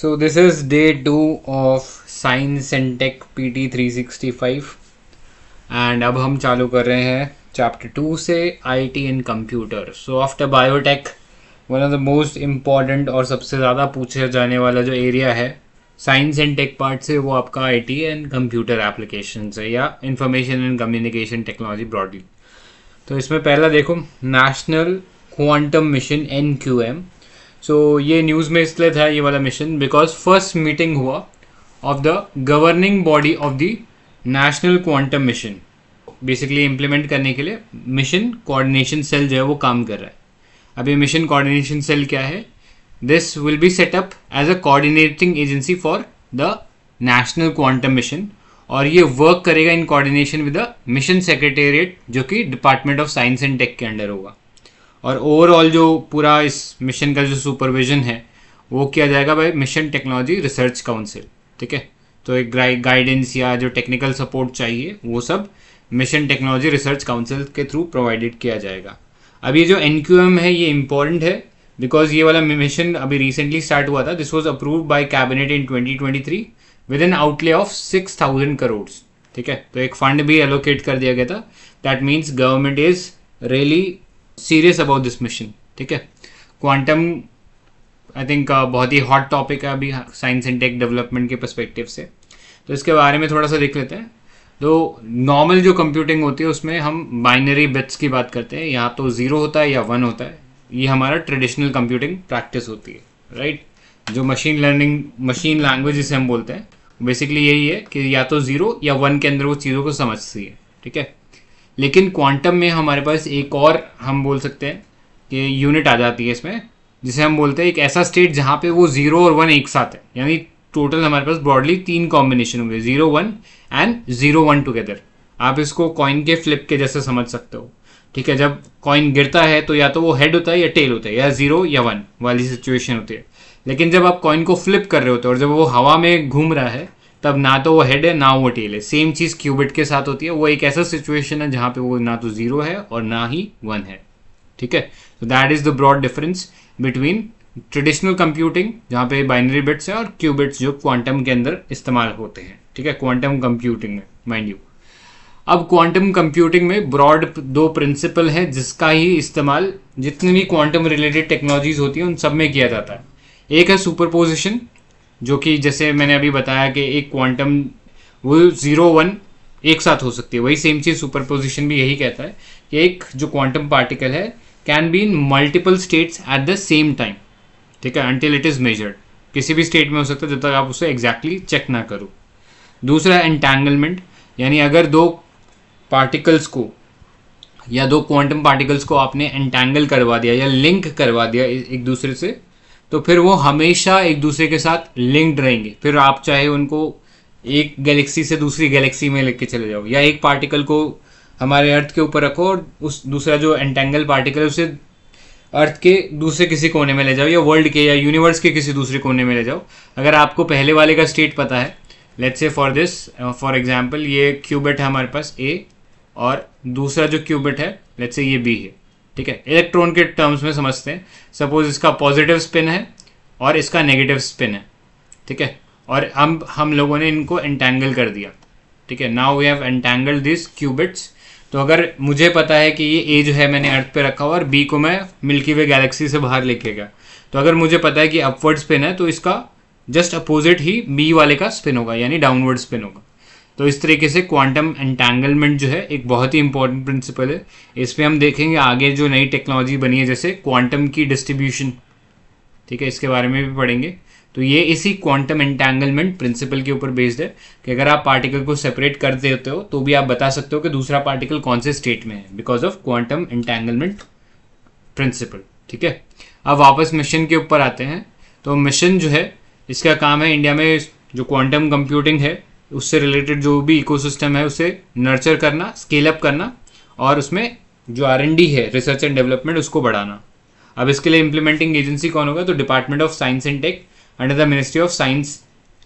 So this is day 2 of Science and Tech PT 365 and अब हम चालू कर रहे हैं चैप्टर 2 से IT and computer. So after biotech one of the most important और सबसे ज़्यादा पूछे जाने वाला जो एरिया है साइंस एंड टेक पार्ट से वो आपका IT एंड कंप्यूटर एप्लीकेशन है या information and communication technology broadly. तो इसमें पहला देखो नेशनल क्वांटम मिशन NQM. सो ये न्यूज़ में इसलिए था ये वाला मिशन बिकॉज फर्स्ट मीटिंग हुआ of the governing body of the national quantum mission. Basically implement करने के लिए मिशन कोऑर्डिनेशन सेल जो है वो काम कर रहा है. अब ये मिशन कोऑर्डिनेशन सेल क्या है? This will be set up as a coordinating agency for the national quantum mission और ये वर्क करेगा in coordination with the mission secretariat जो कि department of science and tech के अंडर होगा. और ओवरऑल जो पूरा इस मिशन का जो सुपरविजन है वो किया जाएगा by mission technology research council. ठीक है, तो एक गाइडेंस या जो टेक्निकल सपोर्ट चाहिए वो सब मिशन टेक्नोलॉजी रिसर्च काउंसिल के थ्रू प्रोवाइडेड किया जाएगा. अब ये जो NQM है ये इंपॉर्टेंट है बिकॉज ये वाला मिशन अभी रिसेंटली स्टार्ट हुआ था. This was approved by cabinet in 2023 with N outlay of 6,000 crore. ठीक है, तो एक फंड भी एलोकेट कर दिया गया था. That means government is really serious about this mission. ठीक है, क्वांटम आई थिंक बहुत ही हॉट टॉपिक है अभी साइंस एंड टेक डेवलपमेंट के पर्सपेक्टिव से. तो इसके बारे में थोड़ा सा देख लेते हैं. तो नॉर्मल जो कंप्यूटिंग होती है उसमें हम बाइनरी बिट्स की बात करते हैं. या तो 0 होता है या 1 होता है. ये हमारा ट्रेडिशनल कंप्यूटिंग प्रैक्टिस होती है, राइट. जो मशीन लर्निंग मशीन लैंग्वेज जिसे हम बोलते हैं बेसिकली यही है कि या तो 0 या 1 के अंदर वो चीज़ों को समझती है. ठीक है, लेकिन क्वांटम में हमारे पास एक और हम बोल सकते हैं कि यूनिट आ जाती है इसमें जिसे हम बोलते हैं एक ऐसा स्टेट जहाँ पे वो 0 और 1 एक साथ है. यानी टोटल हमारे पास ब्रॉडली 3 कॉम्बिनेशन होंगे 0 1 एंड 0 1 टुगेदर. आप इसको कॉइन के फ्लिप के जैसे समझ सकते हो. ठीक है, जब कॉइन गिरता है तो या तो वो हेड होता है या टेल होता है या 0 या 1 वाली सिचुएशन होती है. लेकिन जब आप कॉइन को फ्लिप कर रहे होते हो और जब वो हवा में घूम रहा है तब ना तो वो हेड है ना वो टेल है. सेम चीज़ क्यूबिट के साथ होती है. वो एक ऐसा सिचुएशन है जहाँ पे वो ना तो 0 है और ना ही 1 है. ठीक है, तो that is the broad difference between traditional computing जहाँ पे बाइनरी बिट्स है और क्यूबिट्स जो क्वांटम के अंदर इस्तेमाल होते हैं. ठीक है, क्वांटम कंप्यूटिंग में माइंड यू. अब क्वांटम कंप्यूटिंग में ब्रॉड 2 प्रिंसिपल है जिसका ही इस्तेमाल जितनी भी क्वांटम रिलेटेड टेक्नोलॉजीज होती है उन सब में किया जाता है. एक है सुपरपोजिशन जो कि जैसे मैंने अभी बताया कि एक क्वांटम वो 0 1 एक साथ हो सकती है. वही सेम चीज़ सुपरपोजिशन भी यही कहता है कि एक जो क्वांटम पार्टिकल है can be in multiple states at the same time. ठीक है, अंटिल इट इज़ मेजर्ड. किसी भी स्टेट में हो सकता है जब तक आप उसे एग्जैक्टली चेक ना करो. दूसरा है एंटैंगलमेंट. यानी अगर 2 पार्टिकल्स को या 2 क्वांटम पार्टिकल्स को आपने एंटैंगल करवा दिया या लिंक करवा दिया एक दूसरे से तो फिर वो हमेशा एक दूसरे के साथ लिंक्ड रहेंगे. फिर आप चाहे उनको एक गैलेक्सी से दूसरी गैलेक्सी में लेके चले जाओ या एक पार्टिकल को हमारे अर्थ के ऊपर रखो और उस दूसरा जो एंटेंगल पार्टिकल है उसे अर्थ के दूसरे किसी कोने में ले जाओ या वर्ल्ड के या यूनिवर्स के किसी दूसरे कोने में ले जाओ. अगर आपको पहले वाले का स्टेट पता है, लेट्स से फॉर एग्जांपल ये क्यूबिट है हमारे पास A और दूसरा जो क्यूबिट है लेट्स से ये B है. ठीक है, इलेक्ट्रॉन के टर्म्स में समझते हैं. सपोज इसका पॉजिटिव स्पिन है और इसका नेगेटिव स्पिन है. ठीक है, और हम लोगों ने इनको एंटैंगल कर दिया. ठीक है, now we have entangled this qubits. तो अगर मुझे पता है कि ये A जो है मैंने अर्थ पे रखा हुआ और B को मैं मिल्की वे गैलेक्सी से बाहर लेके गया, तो अगर मुझे पता है कि अपवर्ड स्पिन है तो इसका जस्ट अपोजिट ही B वाले का स्पिन होगा यानी डाउनवर्ड स्पिन होगा. तो इस तरीके से क्वांटम एंटैंगलमेंट जो है एक बहुत ही इंपॉर्टेंट प्रिंसिपल है. इस पर हम देखेंगे आगे जो नई टेक्नोलॉजी बनी है जैसे क्वांटम की डिस्ट्रीब्यूशन. ठीक है, इसके बारे में भी पढ़ेंगे. तो ये इसी क्वांटम एंटैंगलमेंट प्रिंसिपल के ऊपर बेस्ड है कि अगर आप पार्टिकल को सेपरेट कर देते हो तो भी आप बता सकते हो कि दूसरा पार्टिकल कौन से स्टेट में है because of quantum entanglement principle. ठीक है, अब वापस मिशन के ऊपर आते हैं. तो मिशन जो है इसका काम है इंडिया में जो क्वांटम कंप्यूटिंग है उससे रिलेटेड जो भी इकोसिस्टम है उसे नर्चर करना, स्केल अप करना और उसमें जो R&D है रिसर्च एंड डेवलपमेंट उसको बढ़ाना. अब इसके लिए इम्प्लीमेंटिंग एजेंसी कौन होगा? तो department of science and tech under the ministry of science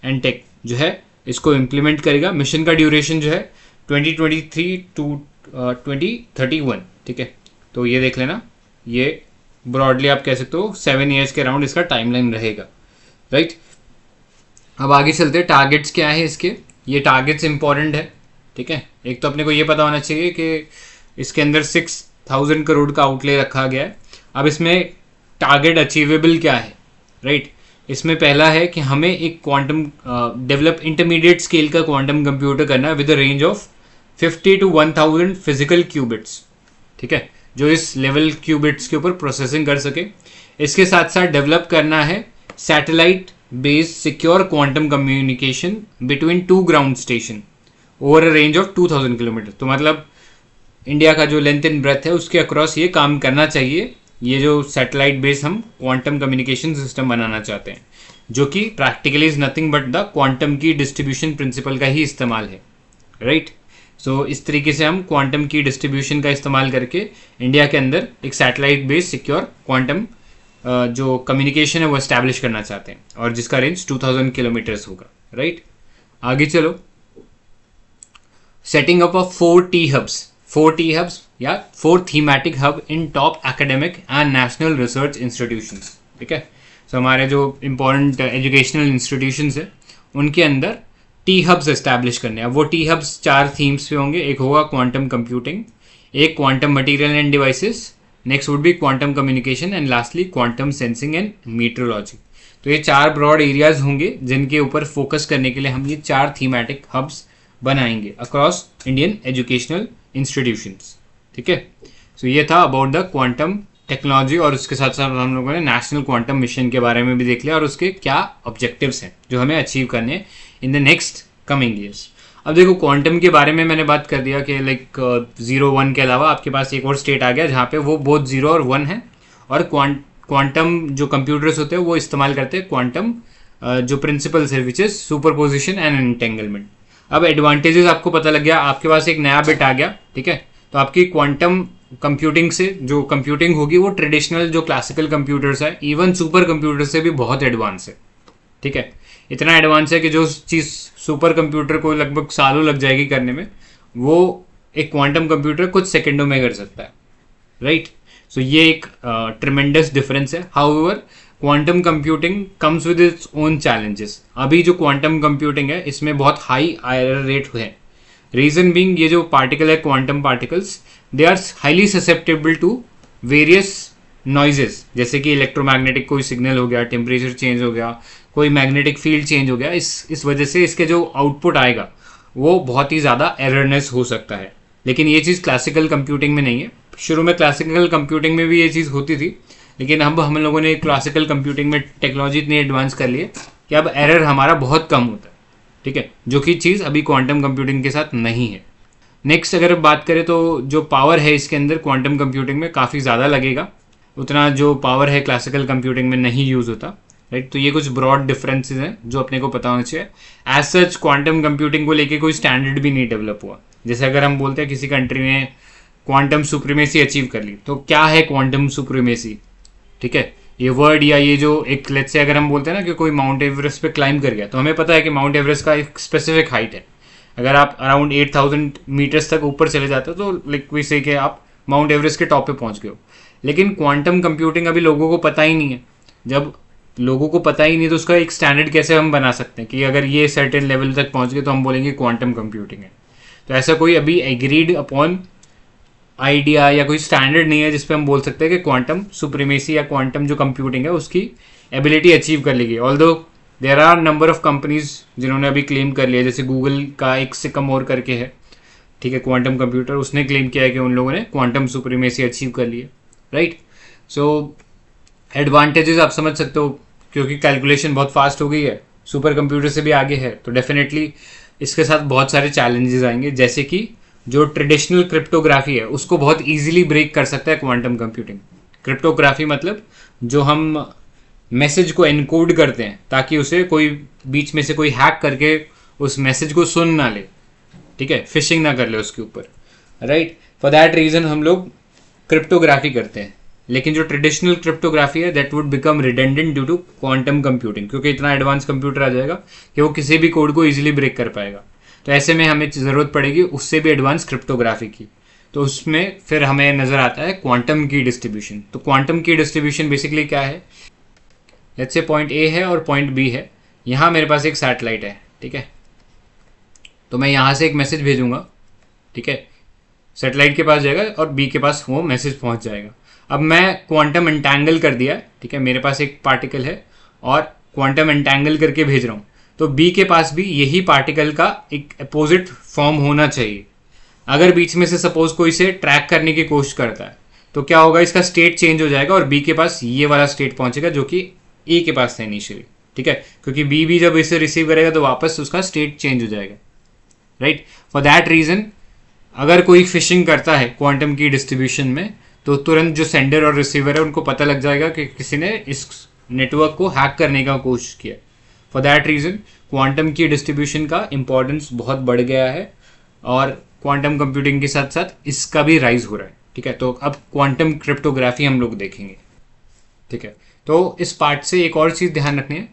and tech जो है इसको इम्प्लीमेंट करेगा. मिशन का ड्यूरेशन जो है 2023 टू 2031. ठीक है, तो ये देख लेना. ये ब्रॉडली आप कह सकते हो 7 ईयर्स के अराउंड इसका टाइमलाइन रहेगा, राइट. अब आगे चलते हैं, टारगेट्स क्या है इसके। ये टारगेट्स इंपॉर्टेंट है, ठीक है। एक तो अपने को ये पता होना चाहिए कि इसके अंदर 6,000 करोड़ का आउटले रखा गया है। अब इसमें टारगेट अचीवेबल क्या है, राइट। इसमें पहला है कि हमें एक क्वांटम डेवलप इंटरमीडिएट स्केल का क्वांटम कंप्यूटर करना है with a range of 50 to 1000 physical qubits, ठीक है, जो इस लेवल क्यूबिट्स के ऊपर प्रोसेसिंग कर सके। इसके साथ साथ डेवलप करना है satellite based secure quantum communication between 2 ground station over a range of 2000 kilometre. तो मतलब इंडिया का जो लेंथ एंड ब्रेथ है उसके अक्रॉस ये काम करना चाहिए, ये जो सैटेलाइट बेस्ड हम क्वांटम कम्युनिकेशन सिस्टम बनाना चाहते हैं, जो कि practically is nothing but the quantum की डिस्ट्रीब्यूशन प्रिंसिपल का ही इस्तेमाल है, राइट। सो इस तरीके से हम क्वांटम की डिस्ट्रीब्यूशन का इस्तेमाल करके इंडिया के अंदर एक सैटेलाइट बेस्ड सिक्योर क्वांटम जो कम्युनिकेशन है वो एस्टैब्लिश करना चाहते हैं, और जिसका रेंज 2000 किलोमीटर्स होगा, राइट। आगे चलो, setting up of 4 T hubs या 4 thematic hub in top academic and national research institutions, ठीक है। सो हमारे जो इंपॉर्टेंट एजुकेशनल इंस्टीट्यूशंस है उनके अंदर टी हब्स एस्टैब्लिश करने हैं। अब वो टी हब्स 4 थीम्स पे होंगे, एक होगा क्वांटम कंप्यूटिंग, एक quantum material and devices, next would be quantum communication and lastly quantum sensing and metrology. तो ये 4 ब्रॉड एरियाज होंगे जिनके ऊपर फोकस करने के लिए हम ये 4 थीमेटिक हब्स बनाएंगे अक्रॉस इंडियन एजुकेशनल इंस्टीट्यूशंस, ठीक है। सो ये था अबाउट द क्वांटम टेक्नोलॉजी, और उसके साथ साथ हम लोगों ने नेशनल क्वांटम मिशन के बारे में भी देख लिया और उसके क्या ऑब्जेक्टिव्स हैं जो हमें अचीव करने हैं in the next coming years. अब देखो, क्वांटम के बारे में मैंने बात कर दिया कि लाइक 0 1 के अलावा आपके पास एक और स्टेट आ गया जहाँ पे वो बोथ 0 और 1 है, और क्वांटम जो कंप्यूटर्स होते हैं वो इस्तेमाल करते हैं क्वांटम जो प्रिंसिपल्स है which is superposition and entanglement. अब एडवांटेजेस आपको पता लग गया, आपके पास एक नया बिट आ गया, ठीक है। तो आपकी क्वांटम कंप्यूटिंग से जो कंप्यूटिंग होगी वो ट्रेडिशनल जो क्लासिकल कंप्यूटर्स है, इवन सुपर कंप्यूटर से भी बहुत एडवांस है, ठीक है। इतना एडवांस है कि जो चीज़ सुपर कंप्यूटर को लगभग सालों लग जाएगी करने में, वो एक क्वांटम कंप्यूटर कुछ सेकंडों में कर सकता है, राइट। सो ये एक ट्रिमेंडस डिफरेंस है। However quantum computing comes with its own challenges. अभी जो क्वांटम कंप्यूटिंग है इसमें बहुत हाई एरर रेट है। रीजन बीइंग, ये जो पार्टिकल है quantum particles, they are highly susceptible to various noises, जैसे कि इलेक्ट्रोमैग्नेटिक कोई सिग्नल हो गया, टेम्परेचर चेंज हो गया, कोई मैग्नेटिक फील्ड चेंज हो गया, इस वजह से इसके जो आउटपुट आएगा वो बहुत ही ज़्यादा एररनेस हो सकता है। लेकिन ये चीज़ क्लासिकल कंप्यूटिंग में नहीं है। शुरू में क्लासिकल कंप्यूटिंग में भी ये चीज़ होती थी, लेकिन अब हम लोगों ने क्लासिकल कंप्यूटिंग में टेक्नोलॉजी इतनी एडवांस कर ली है कि अब एरर हमारा बहुत कम होता है, ठीक है, जो कि चीज़ अभी क्वांटम कंप्यूटिंग के साथ नहीं है। नेक्स्ट अगर बात करें तो जो पावर है इसके अंदर क्वांटम कंप्यूटिंग में काफ़ी ज़्यादा लगेगा, उतना जो पावर है क्लासिकल कंप्यूटिंग में नहीं यूज़ होता, राइट। तो ये कुछ ब्रॉड डिफरेंसेस हैं जो अपने को पता होना चाहिए। एज सच क्वांटम कंप्यूटिंग को लेके कोई स्टैंडर्ड भी नहीं डेवलप हुआ। जैसे अगर हम बोलते हैं किसी कंट्री ने क्वांटम सुप्रीमेसी अचीव कर ली, तो क्या है क्वांटम सुप्रीमेसी, ठीक है, ये वर्ड या ये जो एक लेट्स से अगर हम बोलते हैं ना कि कोई माउंट एवरेस्ट पे क्लाइंब कर गया, तो हमें पता है कि माउंट एवरेस्ट का एक स्पेसिफिक हाइट है। अगर आप अराउंड 8000 मीटर्स तक ऊपर चले जाते हो तो लाइक वी से कि आप माउंट एवरेस्ट के टॉप पे पहुंच गए हो। लेकिन क्वांटम कंप्यूटिंग अभी लोगों को पता ही नहीं है। जब लोगों को पता ही नहीं तो उसका एक स्टैंडर्ड कैसे हम बना सकते हैं कि अगर ये सर्टेन लेवल तक पहुंच गए तो हम बोलेंगे क्वांटम कंप्यूटिंग है। तो ऐसा कोई अभी एग्रीड अपॉन आइडिया या कोई स्टैंडर्ड नहीं है जिसपे हम बोल सकते हैं कि क्वांटम सुप्रीमेसी या क्वांटम जो कंप्यूटिंग है उसकी एबिलिटी अचीव कर लेगी। Although there are number of companies जिन्होंने अभी क्लेम कर लिया, जैसे गूगल का एक सिकमोर करके है, ठीक है, क्वांटम कंप्यूटर, उसने क्लेम किया है कि उन लोगों ने क्वांटम सुप्रीमेसी अचीव कर ली है, राइट। सो एडवांटेजेस आप समझ सकते हो, क्योंकि कैलकुलेशन बहुत फास्ट हो गई है, सुपर कंप्यूटर से भी आगे है, तो डेफिनेटली इसके साथ बहुत सारे चैलेंजेस आएंगे। जैसे कि जो ट्रेडिशनल क्रिप्टोग्राफी है उसको बहुत इजीली ब्रेक कर सकता है क्वांटम कंप्यूटिंग। क्रिप्टोग्राफी मतलब जो हम मैसेज को एनकोड करते हैं ताकि उसे कोई बीच में से कोई हैक करके उस मैसेज को सुन ना ले, ठीक है, फिशिंग ना कर ले उसके ऊपर, राइट। फॉर दैट रीजन हम लोग क्रिप्टोग्राफी करते हैं। लेकिन जो ट्रेडिशनल क्रिप्टोग्राफी है that would become redundant due to quantum computing, क्योंकि इतना एडवांस कंप्यूटर आ जाएगा कि वो किसी भी कोड को इजीली ब्रेक कर पाएगा। तो ऐसे में हमें ज़रूरत पड़ेगी उससे भी एडवांस क्रिप्टोग्राफी की। तो उसमें फिर हमें नज़र आता है क्वांटम की डिस्ट्रीब्यूशन। तो क्वांटम की डिस्ट्रीब्यूशन बेसिकली क्या है, लेट्स से पॉइंट ए है और पॉइंट बी है, यहाँ मेरे पास एक सैटेलाइट है, ठीक है, तो मैं यहाँ से एक मैसेज भेजूंगा, ठीक है, सैटेलाइट के पास जाएगा और बी के पास वो मैसेज पहुँच जाएगा। अब मैं क्वांटम एंटैंगल कर दिया, ठीक है, मेरे पास एक पार्टिकल है और क्वांटम एंटैंगल करके भेज रहा हूँ, तो बी के पास भी यही पार्टिकल का एक अपोजिट फॉर्म होना चाहिए। अगर बीच में से सपोज कोई से ट्रैक करने की कोशिश करता है तो क्या होगा, इसका स्टेट चेंज हो जाएगा और बी के पास ये वाला स्टेट पहुंचेगा जो कि ए के पास था इनिशियली, ठीक है, क्योंकि बी भी जब इसे रिसीव करेगा तो वापस उसका स्टेट चेंज हो जाएगा, राइट। फॉर दैट रीजन अगर कोई फिशिंग करता है क्वांटम की डिस्ट्रीब्यूशन में तो तुरंत जो सेंडर और रिसीवर है उनको पता लग जाएगा कि किसी ने इस नेटवर्क को हैक करने का कोशिश किया। फॉर दैट रीजन क्वांटम की डिस्ट्रीब्यूशन का इंपॉर्टेंस बहुत बढ़ गया है और क्वांटम कंप्यूटिंग के साथ साथ इसका भी राइज हो रहा है, ठीक है। तो अब क्वांटम क्रिप्टोग्राफी हम लोग देखेंगे, ठीक है। तो इस पार्ट से एक और चीज़ ध्यान रखनी है,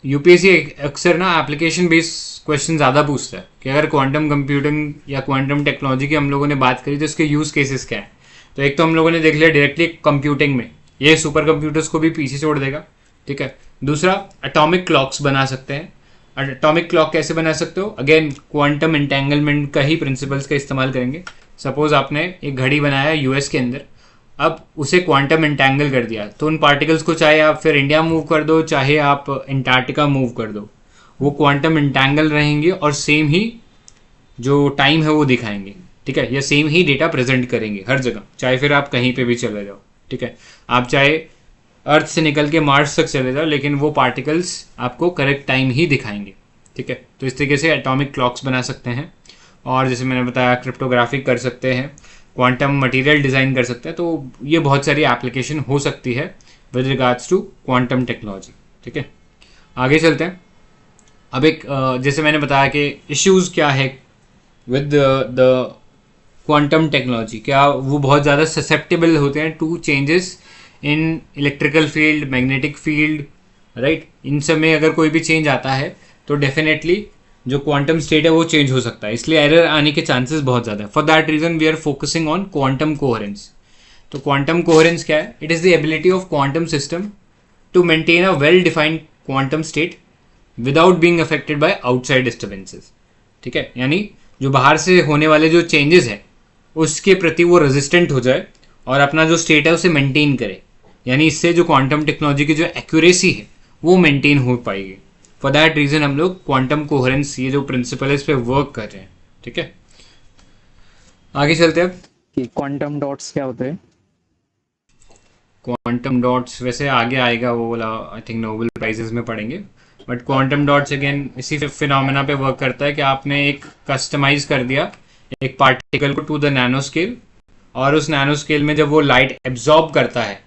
यूपीएससी अक्सर ना एप्लीकेशन बेस्ड क्वेश्चन ज़्यादा पूछता है कि अगर क्वांटम कंप्यूटिंग या क्वांटम टेक्नोलॉजी की हम लोगों ने बात करी तो इसके यूज़ केसेस क्या है। तो एक तो हम लोगों ने देख लिया डायरेक्टली कंप्यूटिंग में ये सुपर कंप्यूटर्स को भी पीछे छोड़ देगा, ठीक है। दूसरा एटॉमिक क्लॉक्स बना सकते हैं। एटॉमिक क्लॉक कैसे बना सकते हो, अगेन क्वांटम एंटेंगलमेंट का ही प्रिंसिपल्स का इस्तेमाल करेंगे। सपोज आपने एक घड़ी बनाया यूएस के अंदर, अब उसे क्वांटम एंटेंगल कर दिया तो उन पार्टिकल्स को चाहे आप फिर इंडिया मूव कर दो चाहे आप अंटार्कटिका मूव कर दो, वो क्वांटम एंटेंगल रहेंगे और सेम ही जो टाइम है वो दिखाएंगे, ठीक है, या सेम ही डेटा प्रेजेंट करेंगे हर जगह, चाहे फिर आप कहीं पे भी चले जाओ, ठीक है। आप चाहे अर्थ से निकल के मार्स तक चले जाओ लेकिन वो पार्टिकल्स आपको करेक्ट टाइम ही दिखाएंगे, ठीक है। तो इस तरीके से एटॉमिक क्लॉक्स बना सकते हैं और जैसे मैंने बताया क्रिप्टोग्राफी कर सकते हैं, क्वांटम मटेरियल डिज़ाइन कर सकते हैं। तो ये बहुत सारी एप्लीकेशन हो सकती है with regards to quantum technology, ठीक है। आगे चलते हैं। अब एक जैसे मैंने बताया कि इश्यूज़ क्या है विद द क्वांटम टेक्नोलॉजी, क्या वो बहुत ज़्यादा ससेप्टेबल होते हैं to changes in electrical field, magnetic field, right. इन सब में अगर कोई भी चेंज आता है तो डेफिनेटली जो क्वांटम स्टेट है वो चेंज हो सकता है, इसलिए एरर आने के चांसेस बहुत ज़्यादा है। For that reason we are focusing on quantum coherence. तो क्वांटम कोहेरेंस क्या है, it is the ability of quantum system to maintain a well defined quantum state without being affected by outside disturbances, ठीक है। यानी जो बाहर से होने वाले जो चेंजेस हैं उसके प्रति वो रेजिस्टेंट हो जाए और अपना जो स्टेट है उसे मेंटेन करे, यानी इससे जो क्वांटम टेक्नोलॉजी की जो एक्यूरेसी है वो मेंटेन हो पाएगी। फॉर दैट रीजन हम लोग क्वांटम कोहेरेंस ये जो प्रिंसिपल है इस पर वर्क कर रहे हैं, ठीक है। आगे चलते हैं अब कि क्वांटम डॉट्स क्या होते हैं। क्वांटम डॉट्स वैसे आगे आएगा, वो वाला आई थिंक नोबेल प्राइजेस में पढ़ेंगे, बट क्वांटम डॉट्स अगेन इसी फिनोमेना पे वर्क करता है कि आपने एक कस्टमाइज कर दिया एक पार्टिकल को टू द नैनो स्केल और उस नैनो स्केल में जब वो लाइट एब्जॉर्ब करता है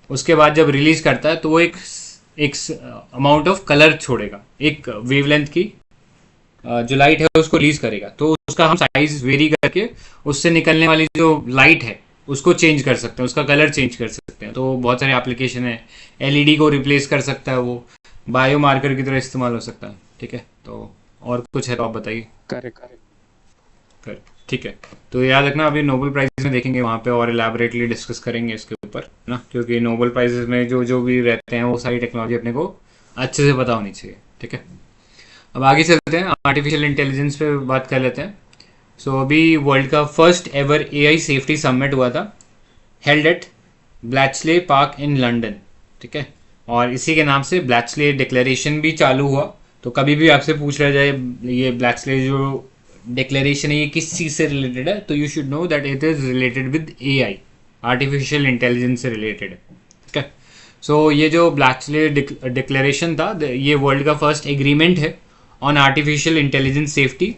उसके बाद जब रिलीज करता है तो वो एक अमाउंट ऑफ कलर छोड़ेगा, एक वेवलेंथ की जो लाइट है उसको रिलीज करेगा। तो उसका हम साइज वेरी करके उससे निकलने वाली जो लाइट है उसको चेंज कर सकते हैं, उसका कलर चेंज कर सकते हैं। तो बहुत सारे एप्लीकेशन है, एलईडी को रिप्लेस कर सकता है, वो बायो मार्कर की तरह इस्तेमाल हो सकता है, ठीक है। तो और कुछ है तो आप बताइए। करेक्ट, ठीक है। तो याद रखना अभी नोबेल प्राइजेस में देखेंगे, वहाँ पे और इलेबोरेटली डिस्कस करेंगे इसके ऊपर ना, क्योंकि नोबेल प्राइजेस में जो भी रहते हैं वो सारी टेक्नोलॉजी अपने को अच्छे से पता होनी चाहिए, ठीक है। अब आगे चलते हैं, आर्टिफिशियल इंटेलिजेंस पे बात कर लेते हैं। सो अभी वर्ल्ड का first ever AI safety summit हुआ था, held at Bletchley Park in London, ठीक है। और इसी के नाम से ब्लैचले डिक्लेरेशन भी चालू हुआ। तो कभी भी आपसे पूछ रहा जाए ये ब्लैचले जो डिक्लेरेशन है ये किस चीज़ से रिलेटेड है, तो you should know that it is related with AI, artificial intelligence से रिलेटेड है, ठीक है। सो ये जो ब्लैचले डिक्लेरेशन था ये वर्ल्ड का फर्स्ट एग्रीमेंट है on artificial intelligence safety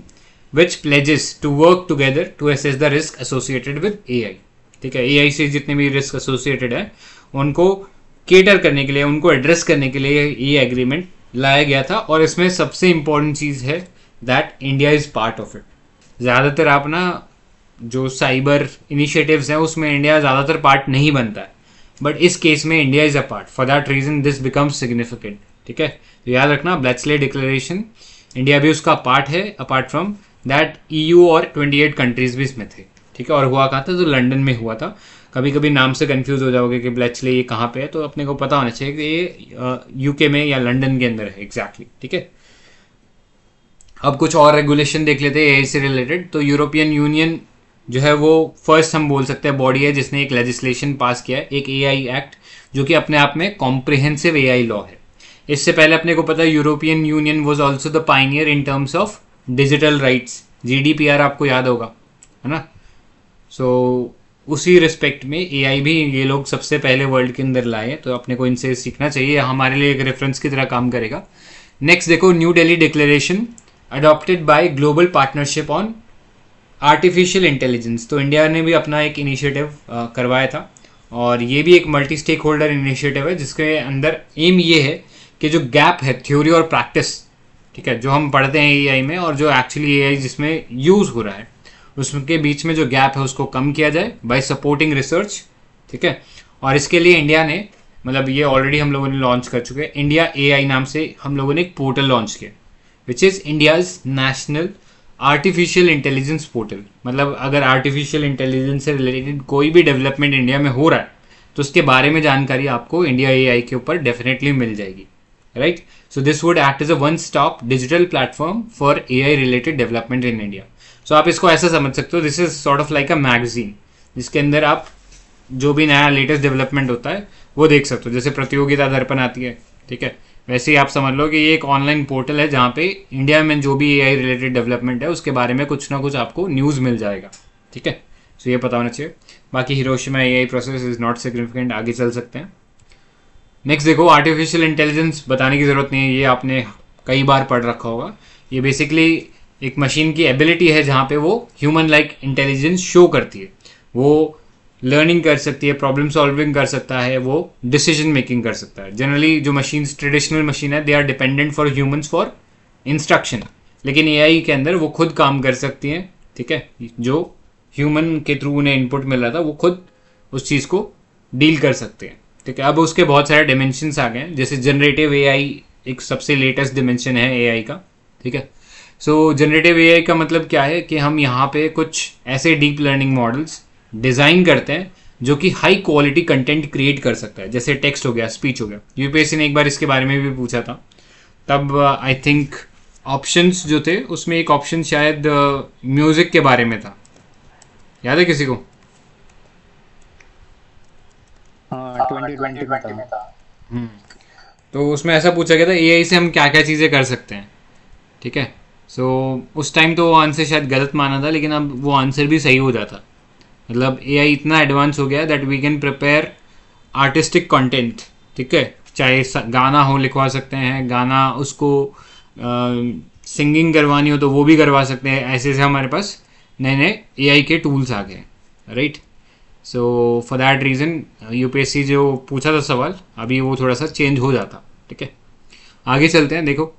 which pledges to work together to assess the risk associated with AI, ठीक है। एआई से जितने भी रिस्क एसोसिएटेड है उनको केटर करने के लिए, उनको एड्रेस करने के लिए ये एग्रीमेंट लाया गया था। और इसमें सबसे इम्पोर्टेंट चीज़ है that India is part of it. ज़्यादातर आप ना जो साइबर इनिशिएटिव्स हैं उसमें इंडिया ज़्यादातर पार्ट नहीं बनता है, बट इस केस में India is a part. For that reason this becomes significant, ठीक है। तो याद रखना ब्लैचले डिक्लेरेशन इंडिया भी उसका पार्ट है, अपार्ट फ्रॉम दैट ईयू और 28 कंट्रीज भी इसमें थे, ठीक है। और हुआ कहाँ था, तो लंदन में हुआ था। कभी कभी नाम से कंफ्यूज हो जाओगे कि ब्लेचले ये कहाँ पे है, तो अपने को पता होना चाहिए कि ये यूके में या लंदन के अंदर है एग्जैक्टली, ठीक है। अब कुछ और रेगुलेशन देख लेते हैं एआई से रिलेटेड। तो यूरोपियन यूनियन जो है वो फर्स्ट हम बोल सकते हैं बॉडी है जिसने एक लेजिस्लेशन पास किया है, एक एआई एक्ट, जो कि अपने आप में कॉम्प्रिहेंसिव एआई लॉ है। इससे पहले अपने को पता है European union was also the Pioneer in terms of digital rights, GDPR आपको याद होगा, है ना। सो उसी रिस्पेक्ट में एआई भी ये लोग सबसे पहले वर्ल्ड के अंदर लाए, तो अपने को इनसे सीखना चाहिए, हमारे लिए एक रेफरेंस की तरह काम करेगा। नेक्स्ट देखो, new Delhi declaration adopted by global partnership on artificial intelligence. तो इंडिया ने भी अपना एक इनिशिएटिव करवाया था, और ये भी एक मल्टी स्टेक होल्डर इनिशिएटिव है जिसके अंदर एम ये है कि जो गैप है थ्योरी और प्रैक्टिस, ठीक है, जो हम पढ़ते हैं एआई में और जो एक्चुअली एआई जिसमें यूज़ हो रहा है, उसके बीच में जो गैप है उसको कम किया जाए बाय सपोर्टिंग रिसर्च, ठीक है। और इसके लिए इंडिया ने, मतलब ये ऑलरेडी हम लोगों ने लॉन्च कर चुके हैं, इंडिया एआई नाम से हम लोगों ने एक पोर्टल लॉन्च किया, which is India's national artificial intelligence portal. मतलब अगर आर्टिफिशियल इंटेलिजेंस से रिलेटेड कोई भी डेवलपमेंट इंडिया में हो रहा है तो उसके बारे में जानकारी आपको इंडिया एआई के ऊपर डेफिनेटली मिल जाएगी, right. So this would act as a one stop digital platform for AI related development in India. So आप इसको ऐसा समझ सकते हो, this is sort of like a magazine जिसके अंदर आप जो भी नया लेटेस्ट डेवलपमेंट होता है वो देख सकते हो। जैसे प्रतियोगिता दर्पण आती है, ठीक है, वैसे ही आप समझ लो कि ये एक ऑनलाइन पोर्टल है जहाँ पे इंडिया में जो भी एआई रिलेटेड डेवलपमेंट है उसके बारे में कुछ ना कुछ आपको न्यूज़ मिल जाएगा, ठीक है। सो ये पता होना चाहिए। बाकी Hiroshima AI process is not significant, आगे चल सकते हैं। नेक्स्ट देखो, आर्टिफिशियल इंटेलिजेंस बताने की ज़रूरत नहीं है, ये आपने कई बार पढ़ रखा होगा। ये बेसिकली एक मशीन की एबिलिटी है जहाँ पे वो ह्यूमन लाइक इंटेलिजेंस शो करती है, वो लर्निंग कर सकती है, प्रॉब्लम सॉल्विंग कर सकता है, वो डिसीजन मेकिंग कर सकता है। जनरली जो मशीन ट्रेडिशनल मशीन है they are dependent for humans for instruction, लेकिन एआई के अंदर वो खुद काम कर सकती हैं, ठीक है। जो ह्यूमन के थ्रू उन्हें इनपुट मिल रहा था वो खुद उस चीज़ को डील कर सकते हैं, ठीक है। अब उसके बहुत सारे डिमेंशंस आ गए हैं, जैसे जनरेटिव एआई एक सबसे लेटेस्ट डिमेंशन है एआई का, ठीक है। सो जनरेटिव एआई का मतलब क्या है कि हम यहाँ पे कुछ ऐसे डीप लर्निंग मॉडल्स डिज़ाइन करते हैं जो कि हाई क्वालिटी कंटेंट क्रिएट कर सकता है, जैसे टेक्स्ट हो गया, स्पीच हो गया। यूपीएससी ने एक बार इसके बारे में भी पूछा था, तब आई थिंक ऑप्शंस जो थे उसमें एक ऑप्शन शायद म्यूज़िक के बारे में था, याद है किसी को? हाँ 2020 में था। तो उसमें ऐसा पूछा गया था एआई से हम क्या क्या चीज़ें कर सकते हैं, ठीक है। सो उस टाइम तो वो आंसर शायद गलत माना था, लेकिन अब वो आंसर भी सही हो जाता। मतलब एआई इतना एडवांस हो गया that we can prepare artistic content, ठीक है, चाहे गाना हो लिखवा सकते हैं, गाना उसको सिंगिंग करवानी हो तो वो भी करवा सकते हैं। ऐसे से हमारे पास नए नए एआई के टूल्स आ गए, right. So for that reason UPSC जो पूछा था सवाल अभी वो थोड़ा सा चेंज हो जाता, ठीक है। आगे चलते हैं। देखो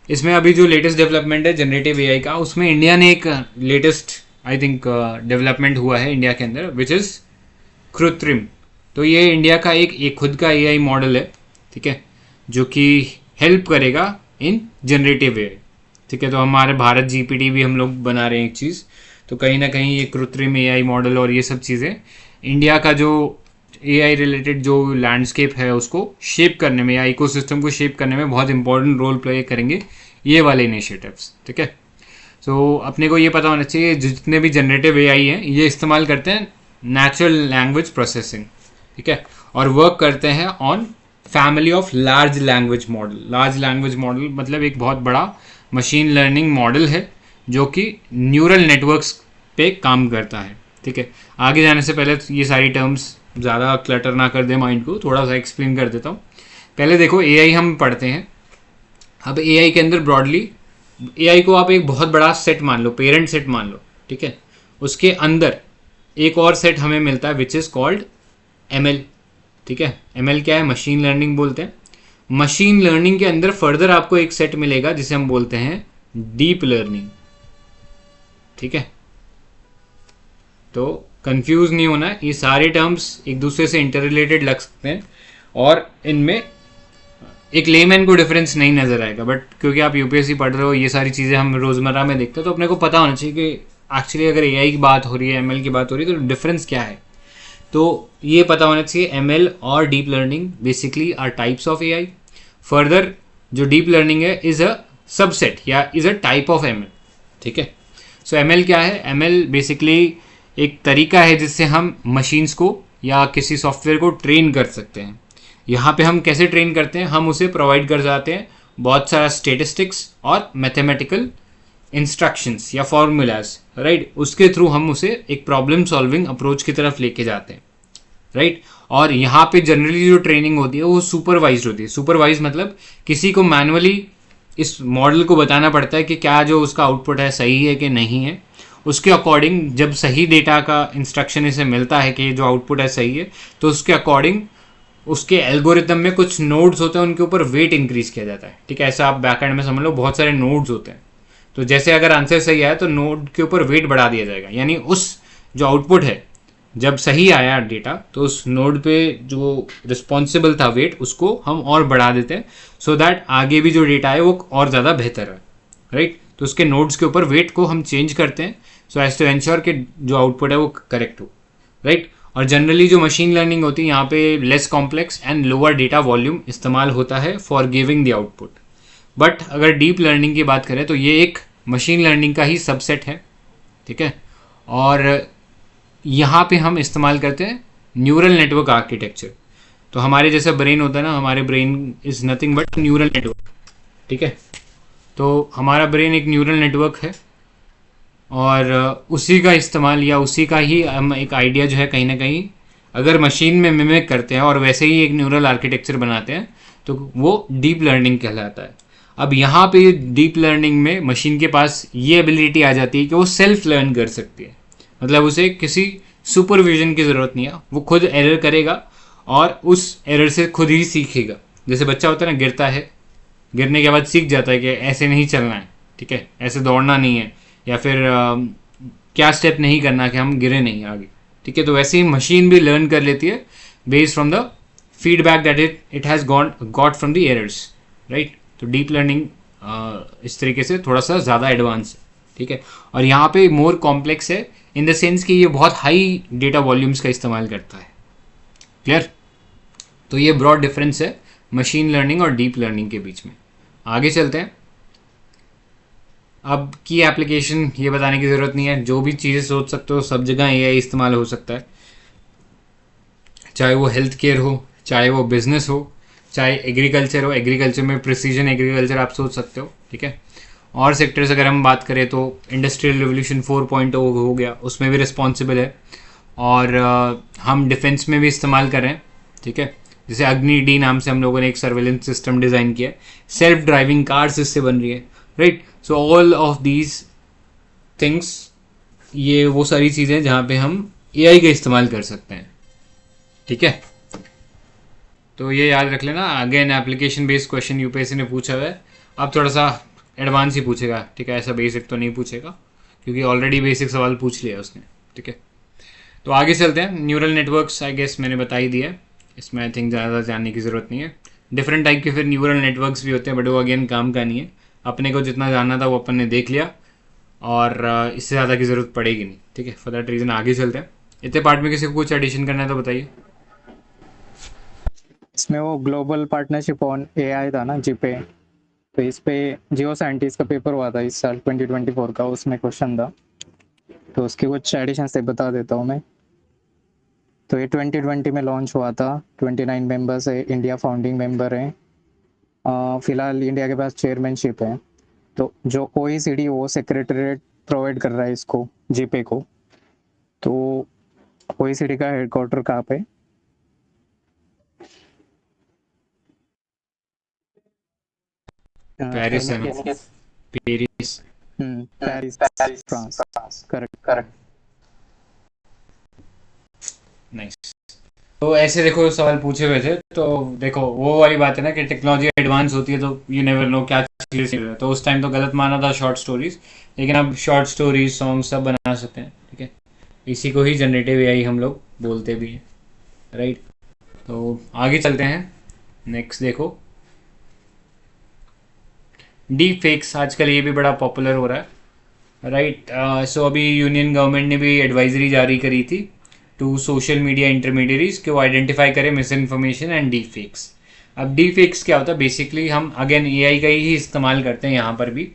इसमें अभी जो लेटेस्ट डेवलपमेंट है जनरेटिव एआई का, उसमें इंडिया ने एक लेटेस्ट आई थिंक डेवलपमेंट हुआ है इंडिया के अंदर, विच इज़ कृत्रिम। तो ये इंडिया का एक खुद का एआई मॉडल है, ठीक है, जो कि हेल्प करेगा इन जनरेटिव एआई, ठीक है। तो हमारे भारत जीपीटी भी हम लोग बना रहे हैं एक चीज़, तो कहीं ना कहीं ये कृत्रिम एआई मॉडल और ये सब चीज़ें इंडिया का जो एआई रिलेटेड जो लैंडस्केप है उसको शेप करने में या इकोसिस्टम को शेप करने में बहुत इंपॉर्टेंट रोल प्ले करेंगे ये वाले इनिशिएटिव्स, ठीक है। सो अपने को ये पता होना चाहिए जितने भी जनरेटिव एआई हैं ये इस्तेमाल करते हैं नेचुरल लैंग्वेज प्रोसेसिंग, ठीक है, और वर्क करते हैं on family of large language model. Large language model मतलब एक बहुत बड़ा मशीन लर्निंग मॉडल है जो कि न्यूरल नेटवर्क्स पे काम करता है, ठीक है। आगे जाने से पहले ये सारी टर्म्स ज़्यादा क्लटर ना कर दे माइंड को, थोड़ा सा एक्सप्लेन कर देता हूँ। पहले देखो एआई हम पढ़ते हैं। अब एआई के अंदर ब्रॉडली एआई को आप एक बहुत बड़ा सेट मान लो, पेरेंट सेट मान लो, ठीक है। उसके अंदर एक और सेट हमें मिलता है विच इज़ कॉल्ड एमएल, ठीक है। एमएल क्या है? मशीन लर्निंग बोलते हैं। मशीन लर्निंग के अंदर फर्दर आपको एक सेट मिलेगा जिसे हम बोलते हैं डीप लर्निंग, ठीक है। तो कंफ्यूज नहीं होना, ये सारे टर्म्स एक दूसरे से इंटर रिलेटेड लग सकते हैं और इनमें एक लेमैन को डिफरेंस नहीं नजर आएगा, बट क्योंकि आप यूपीएससी पढ़ रहे हो ये सारी चीज़ें हम रोज़मर्रा में देखते हैं तो अपने को पता होना चाहिए कि एक्चुअली अगर एआई की बात हो रही है, एमएल की बात हो रही है तो डिफरेंस क्या है। तो ये पता होना चाहिए एमएल और deep learning basically are types of AI. Further जो डीप लर्निंग है इज अ सबसेट या is a type of ML. ठीक है. सो एमएल क्या है? एमएल बेसिकली एक तरीका है जिससे हम मशीन्स को या किसी सॉफ्टवेयर को ट्रेन कर सकते हैं. यहाँ पे हम कैसे ट्रेन करते हैं? हम उसे प्रोवाइड कर जाते हैं बहुत सारा स्टेटिस्टिक्स और मैथमेटिकल इंस्ट्रक्शंस या फॉर्मूलाज, राइट. उसके थ्रू हम उसे एक प्रॉब्लम सॉल्विंग अप्रोच की तरफ लेके जाते हैं, राइट. और यहाँ पे जनरली जो ट्रेनिंग होती है वो सुपरवाइज होती है. सुपरवाइज मतलब किसी को मैनुअली इस मॉडल को बताना पड़ता है कि क्या जो उसका आउटपुट है सही है कि नहीं है. उसके अकॉर्डिंग जब सही डेटा का इंस्ट्रक्शन इसे मिलता है कि जो आउटपुट है सही है, तो उसके अकॉर्डिंग उसके एल्गोरिथम में कुछ नोड्स होते हैं, उनके ऊपर वेट इंक्रीज किया जाता है. ठीक है. ऐसा आप बैकएंड में समझ लो, बहुत सारे नोड्स होते हैं. तो जैसे अगर आंसर सही आया तो नोड के ऊपर वेट बढ़ा दिया जाएगा. यानी उस जो आउटपुट है जब सही आया डेटा तो उस नोड पे जो रिस्पॉन्सिबल था वेट उसको हम और बढ़ा देते हैं सो दैट आगे भी जो डेटा है वो और ज़्यादा बेहतर है, राइट. तो उसके नोड्स के ऊपर वेट को हम चेंज करते हैं सो एज टू एंश्योर कि जो आउटपुट है वो करेक्ट हो, राइट. और जनरली जो मशीन लर्निंग होती है यहाँ पे less complex and lower data volume इस्तेमाल होता है for giving the output. But अगर डीप लर्निंग की बात करें तो ये एक मशीन लर्निंग का ही सबसेट है. ठीक है. और यहाँ पे हम इस्तेमाल करते हैं न्यूरल नेटवर्क आर्किटेक्चर. तो हमारे जैसा ब्रेन होता है ना, हमारे brain is nothing but neural network. ठीक है. तो हमारा ब्रेन एक न्यूरल नेटवर्क है और उसी का इस्तेमाल या उसी का ही हम एक आइडिया जो है कहीं ना कहीं अगर मशीन में मिमिक करते हैं और वैसे ही एक न्यूरल आर्किटेक्चर बनाते हैं तो वो डीप लर्निंग कहलाता है. अब यहाँ पे डीप लर्निंग में मशीन के पास ये एबिलिटी आ जाती है कि वो सेल्फ लर्न कर सकती है. मतलब उसे किसी सुपरविजन की ज़रूरत नहीं है, वो खुद एरर करेगा और उस एरर से खुद ही सीखेगा. जैसे बच्चा होता है ना, गिरता है, गिरने के बाद सीख जाता है कि ऐसे नहीं चलना है, ठीक है, ऐसे दौड़ना नहीं है, या फिर क्या स्टेप नहीं करना कि हम गिरे नहीं आगे. ठीक है. तो वैसे ही मशीन भी लर्न कर लेती है based from the feedback that it has got from the errors, right. तो डीप लर्निंग इस तरीके से थोड़ा सा ज़्यादा एडवांस है. ठीक है. और यहाँ पे मोर कॉम्प्लेक्स है इन द सेंस कि ये बहुत हाई डेटा वॉल्यूम्स का इस्तेमाल करता है. क्लियर. तो ये ब्रॉड डिफरेंस है मशीन लर्निंग और डीप लर्निंग के बीच में. आगे चलते हैं. अब की एप्लीकेशन ये बताने की ज़रूरत नहीं है, जो भी चीज़ें सोच सकते हो सब जगह एआई इस्तेमाल हो सकता है. चाहे वो हेल्थ केयर हो, चाहे वो बिजनेस हो, चाहे एग्रीकल्चर हो. एग्रीकल्चर में प्रिसीजन एग्रीकल्चर आप सोच सकते हो. ठीक है. और सेक्टर्स अगर हम बात करें तो इंडस्ट्रियल रिवोल्यूशन 4.0 हो गया, उसमें भी रिस्पॉन्सिबल है. और हम डिफेंस में भी इस्तेमाल कर रहे हैं. ठीक है. जैसे अग्नि डी नाम से हम लोगों ने एक सर्वेलेंस सिस्टम डिज़ाइन किया है, सेल्फ ड्राइविंग कार्स इससे बन रही है, right. So all of these things, ये वो सारी चीज़ें जहाँ पे हम एआई का इस्तेमाल कर सकते हैं. ठीक है. तो ये याद रख लेना. Again application based question UPSC ने पूछा हुआ है. अब थोड़ा सा एडवांस ही पूछेगा. ठीक है. ऐसा बेसिक तो नहीं पूछेगा क्योंकि ऑलरेडी बेसिक सवाल पूछ लिया उसने. ठीक है. तो आगे चलते हैं. न्यूरल नेटवर्क्स आई गेस मैंने बता ही दिया है, इसमें आई थिंक ज़्यादा जानने की ज़रूरत नहीं है. डिफरेंट टाइप के फिर न्यूरल नेटवर्क्स भी होते हैं बट वो अगेन काम का नहीं है. अपने को जितना जानना था वो अपन ने देख लिया और इससे ज़्यादा की ज़रूरत पड़ेगी नहीं. ठीक है. फॉर दैट रीज़न आगे चलते हैं. इतने पार्ट में किसी को कुछ एडिशन करना है तो बताइए. इसमें वो ग्लोबल पार्टनरशिप ऑन एआई था ना जीपे, तो इस पे जियो साइंटिस्ट का पेपर हुआ था इस साल 2024 का, उसमें क्वेश्चन था तो उसके कुछ एडिशन से बता देता हूँ मैं. तो ये 2020 में लॉन्च हुआ था. 29 मेंबर्स है, इंडिया फाउंडिंग मेंबर है. फिलहाल इंडिया के पास चेयरमैनशिप है. तो जो OECD वो सेक्रेटरीट प्रोवाइड कर रहा है इसको, जीपे को. तो OECD का हेडक्वार्टर कहाँ पे? पेरिस है ना. Paris. Paris, France. Correct. Nice. तो ऐसे देखो सवाल पूछे हुए थे तो देखो वो वाली बात है ना कि टेक्नोलॉजी एडवांस होती है तो यू नेवर नो क्या चीज़. तो उस टाइम तो गलत माना था शॉर्ट स्टोरीज, लेकिन अब शॉर्ट स्टोरीज सॉन्ग सब बना सकते हैं. ठीक है. इसी को ही जनरेटिव एआई हम लोग बोलते भी हैं, राइट. तो आगे चलते हैं. नेक्स्ट देखो डीप फेक्स. आजकल ये भी बड़ा पॉपुलर हो रहा है, राइट. सो अभी यूनियन गवर्नमेंट ने भी एडवाइजरी जारी करी थी टू सोशल मीडिया इंटरमीडियरीज कि वो आइडेंटिफाई करें miss information and deep fakes. अब डीप फेक्स क्या होता है? बेसिकली हम अगेन एआई का ही इस्तेमाल करते हैं यहाँ पर भी,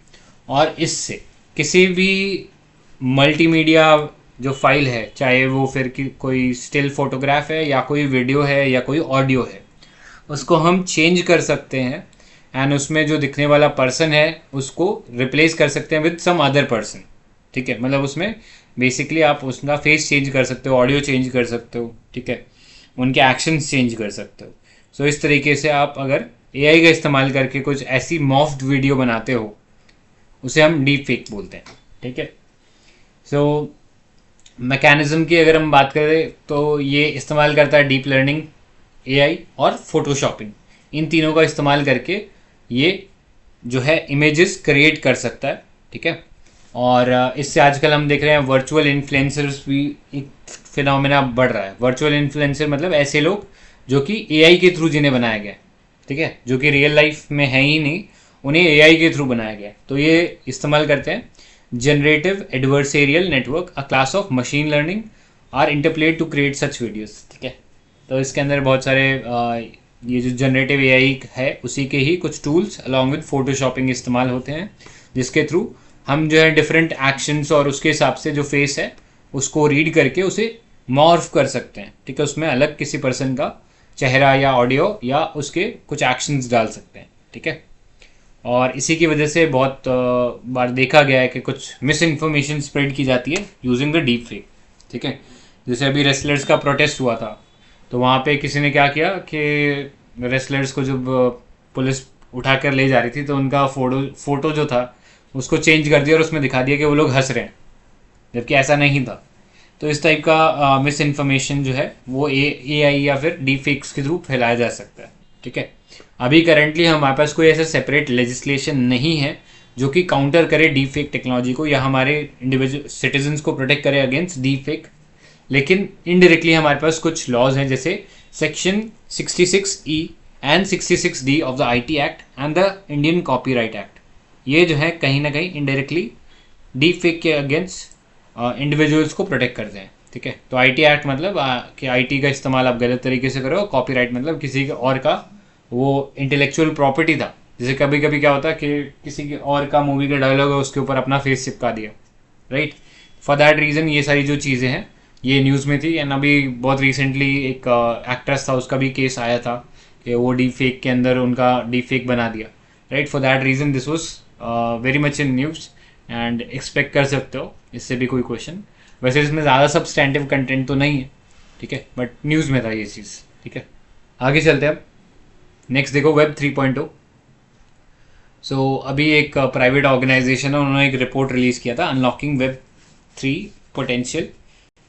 और इससे किसी भी मल्टीमीडिया जो फाइल है, चाहे वो फिर कोई स्टिल फोटोग्राफ है या कोई वीडियो है या कोई ऑडियो है, उसको हम चेंज कर सकते हैं एंड उसमें जो दिखने वाला पर्सन है उसको रिप्लेस कर सकते हैं विद सम अदर पर्सन। ठीक है, मतलब उसमें बेसिकली आप उसका फेस चेंज कर सकते हो, ऑडियो चेंज कर सकते हो, ठीक है, उनके एक्शंस चेंज कर सकते हो। सो इस तरीके से आप अगर एआई का इस्तेमाल करके कुछ ऐसी मॉफ्ड वीडियो बनाते हो, उसे हम डीप फेक बोलते हैं। ठीक है, सो मैकेनिज्म की अगर हम बात करें तो ये इस्तेमाल करता है डीप लर्निंग, एआई और फोटोशॉपिंग। इन तीनों का इस्तेमाल करके ये जो है इमेजेस क्रिएट कर सकता है। ठीक है, और इससे आजकल हम देख रहे हैं वर्चुअल इन्फ्लुएंसर्स भी एक फिनोमेना बढ़ रहा है। वर्चुअल इन्फ्लुएंसर मतलब ऐसे लोग जो कि एआई के थ्रू जिन्हें बनाया गया है, ठीक है, जो कि रियल लाइफ में है ही नहीं, उन्हें एआई के थ्रू बनाया गया है। तो ये इस्तेमाल करते हैं generative adversarial network, a class of machine learning are interplayed to create such videos. ठीक है, तो इसके अंदर बहुत सारे ये जो जनरेटिव एआई है उसी के ही कुछ टूल्स अलॉन्ग विद फोटोशॉपिंग इस्तेमाल होते हैं, जिसके थ्रू हम जो है डिफरेंट एक्शंस और उसके हिसाब से जो फेस है उसको रीड करके उसे मॉर्फ कर सकते हैं। ठीक है, उसमें अलग किसी पर्सन का चेहरा या ऑडियो या उसके कुछ एक्शंस डाल सकते हैं। ठीक है, और इसी की वजह से बहुत बार देखा गया है कि कुछ मिस इन्फॉर्मेशन स्प्रेड की जाती है यूजिंग द डीप फेक। ठीक है, जैसे अभी रेसलर्स का प्रोटेस्ट हुआ था, तो वहाँ पे किसी ने क्या किया कि रेसलर्स को जब पुलिस उठा कर ले जा रही थी तो उनका फोटो जो था उसको चेंज कर दिया और उसमें दिखा दिया कि वो लोग हंस रहे हैं, जबकि ऐसा नहीं था। तो इस टाइप का मिस इन्फॉर्मेशन जो है वो एआई या फिर डीप फेक्स के थ्रू फैलाया जा सकता है। ठीक है, अभी करंटली हमारे पास कोई ऐसा सेपरेट लेजिस्लेशन नहीं है जो कि काउंटर करे डीप फेक टेक्नोलॉजी को या हमारे इंडिविजुअल सिटीजन्स को प्रोटेक्ट करे अगेंस्ट डीप फेक, लेकिन इनडायरेक्टली हमारे पास कुछ लॉज हैं, जैसे section 66E and 66D of the IT act and the Indian copyright act. ये जो है कहीं ना कहीं इनडायरेक्टली डीप फेक के अगेंस्ट इंडिविजुअल्स को प्रोटेक्ट करते हैं। ठीक है, तो आईटी एक्ट मतलब कि आईटी का इस्तेमाल आप गलत तरीके से करो, कॉपीराइट मतलब किसी के और का वो इंटेलेक्चुअल प्रॉपर्टी था, जैसे कभी कभी क्या होता है कि किसी के और का मूवी का डायलॉग है उसके ऊपर अपना फेस चिपका दिया, राइट। फॉर दैट रीज़न ये सारी जो चीज़ें हैं ये न्यूज़ में थी। एंड अभी बहुत रिसेंटली एक एक्ट्रेस था, उसका भी केस आया था कि वो डीप फेक के अंदर उनका डीप फेक बना दिया, right. For that reason this was very much in news and expect कर सकते हो इससे भी कोई क्वेश्चन। वैसे इसमें ज़्यादा सब्सटेंटिव कंटेंट तो नहीं है, ठीक है, बट न्यूज़ में था ये चीज़। ठीक है, आगे चलते हैं अब। नेक्स्ट देखो वेब 3.0। सो अभी एक प्राइवेट ऑर्गेनाइजेशन है, उन्होंने एक रिपोर्ट रिलीज़ किया था, unlocking web 3 potential,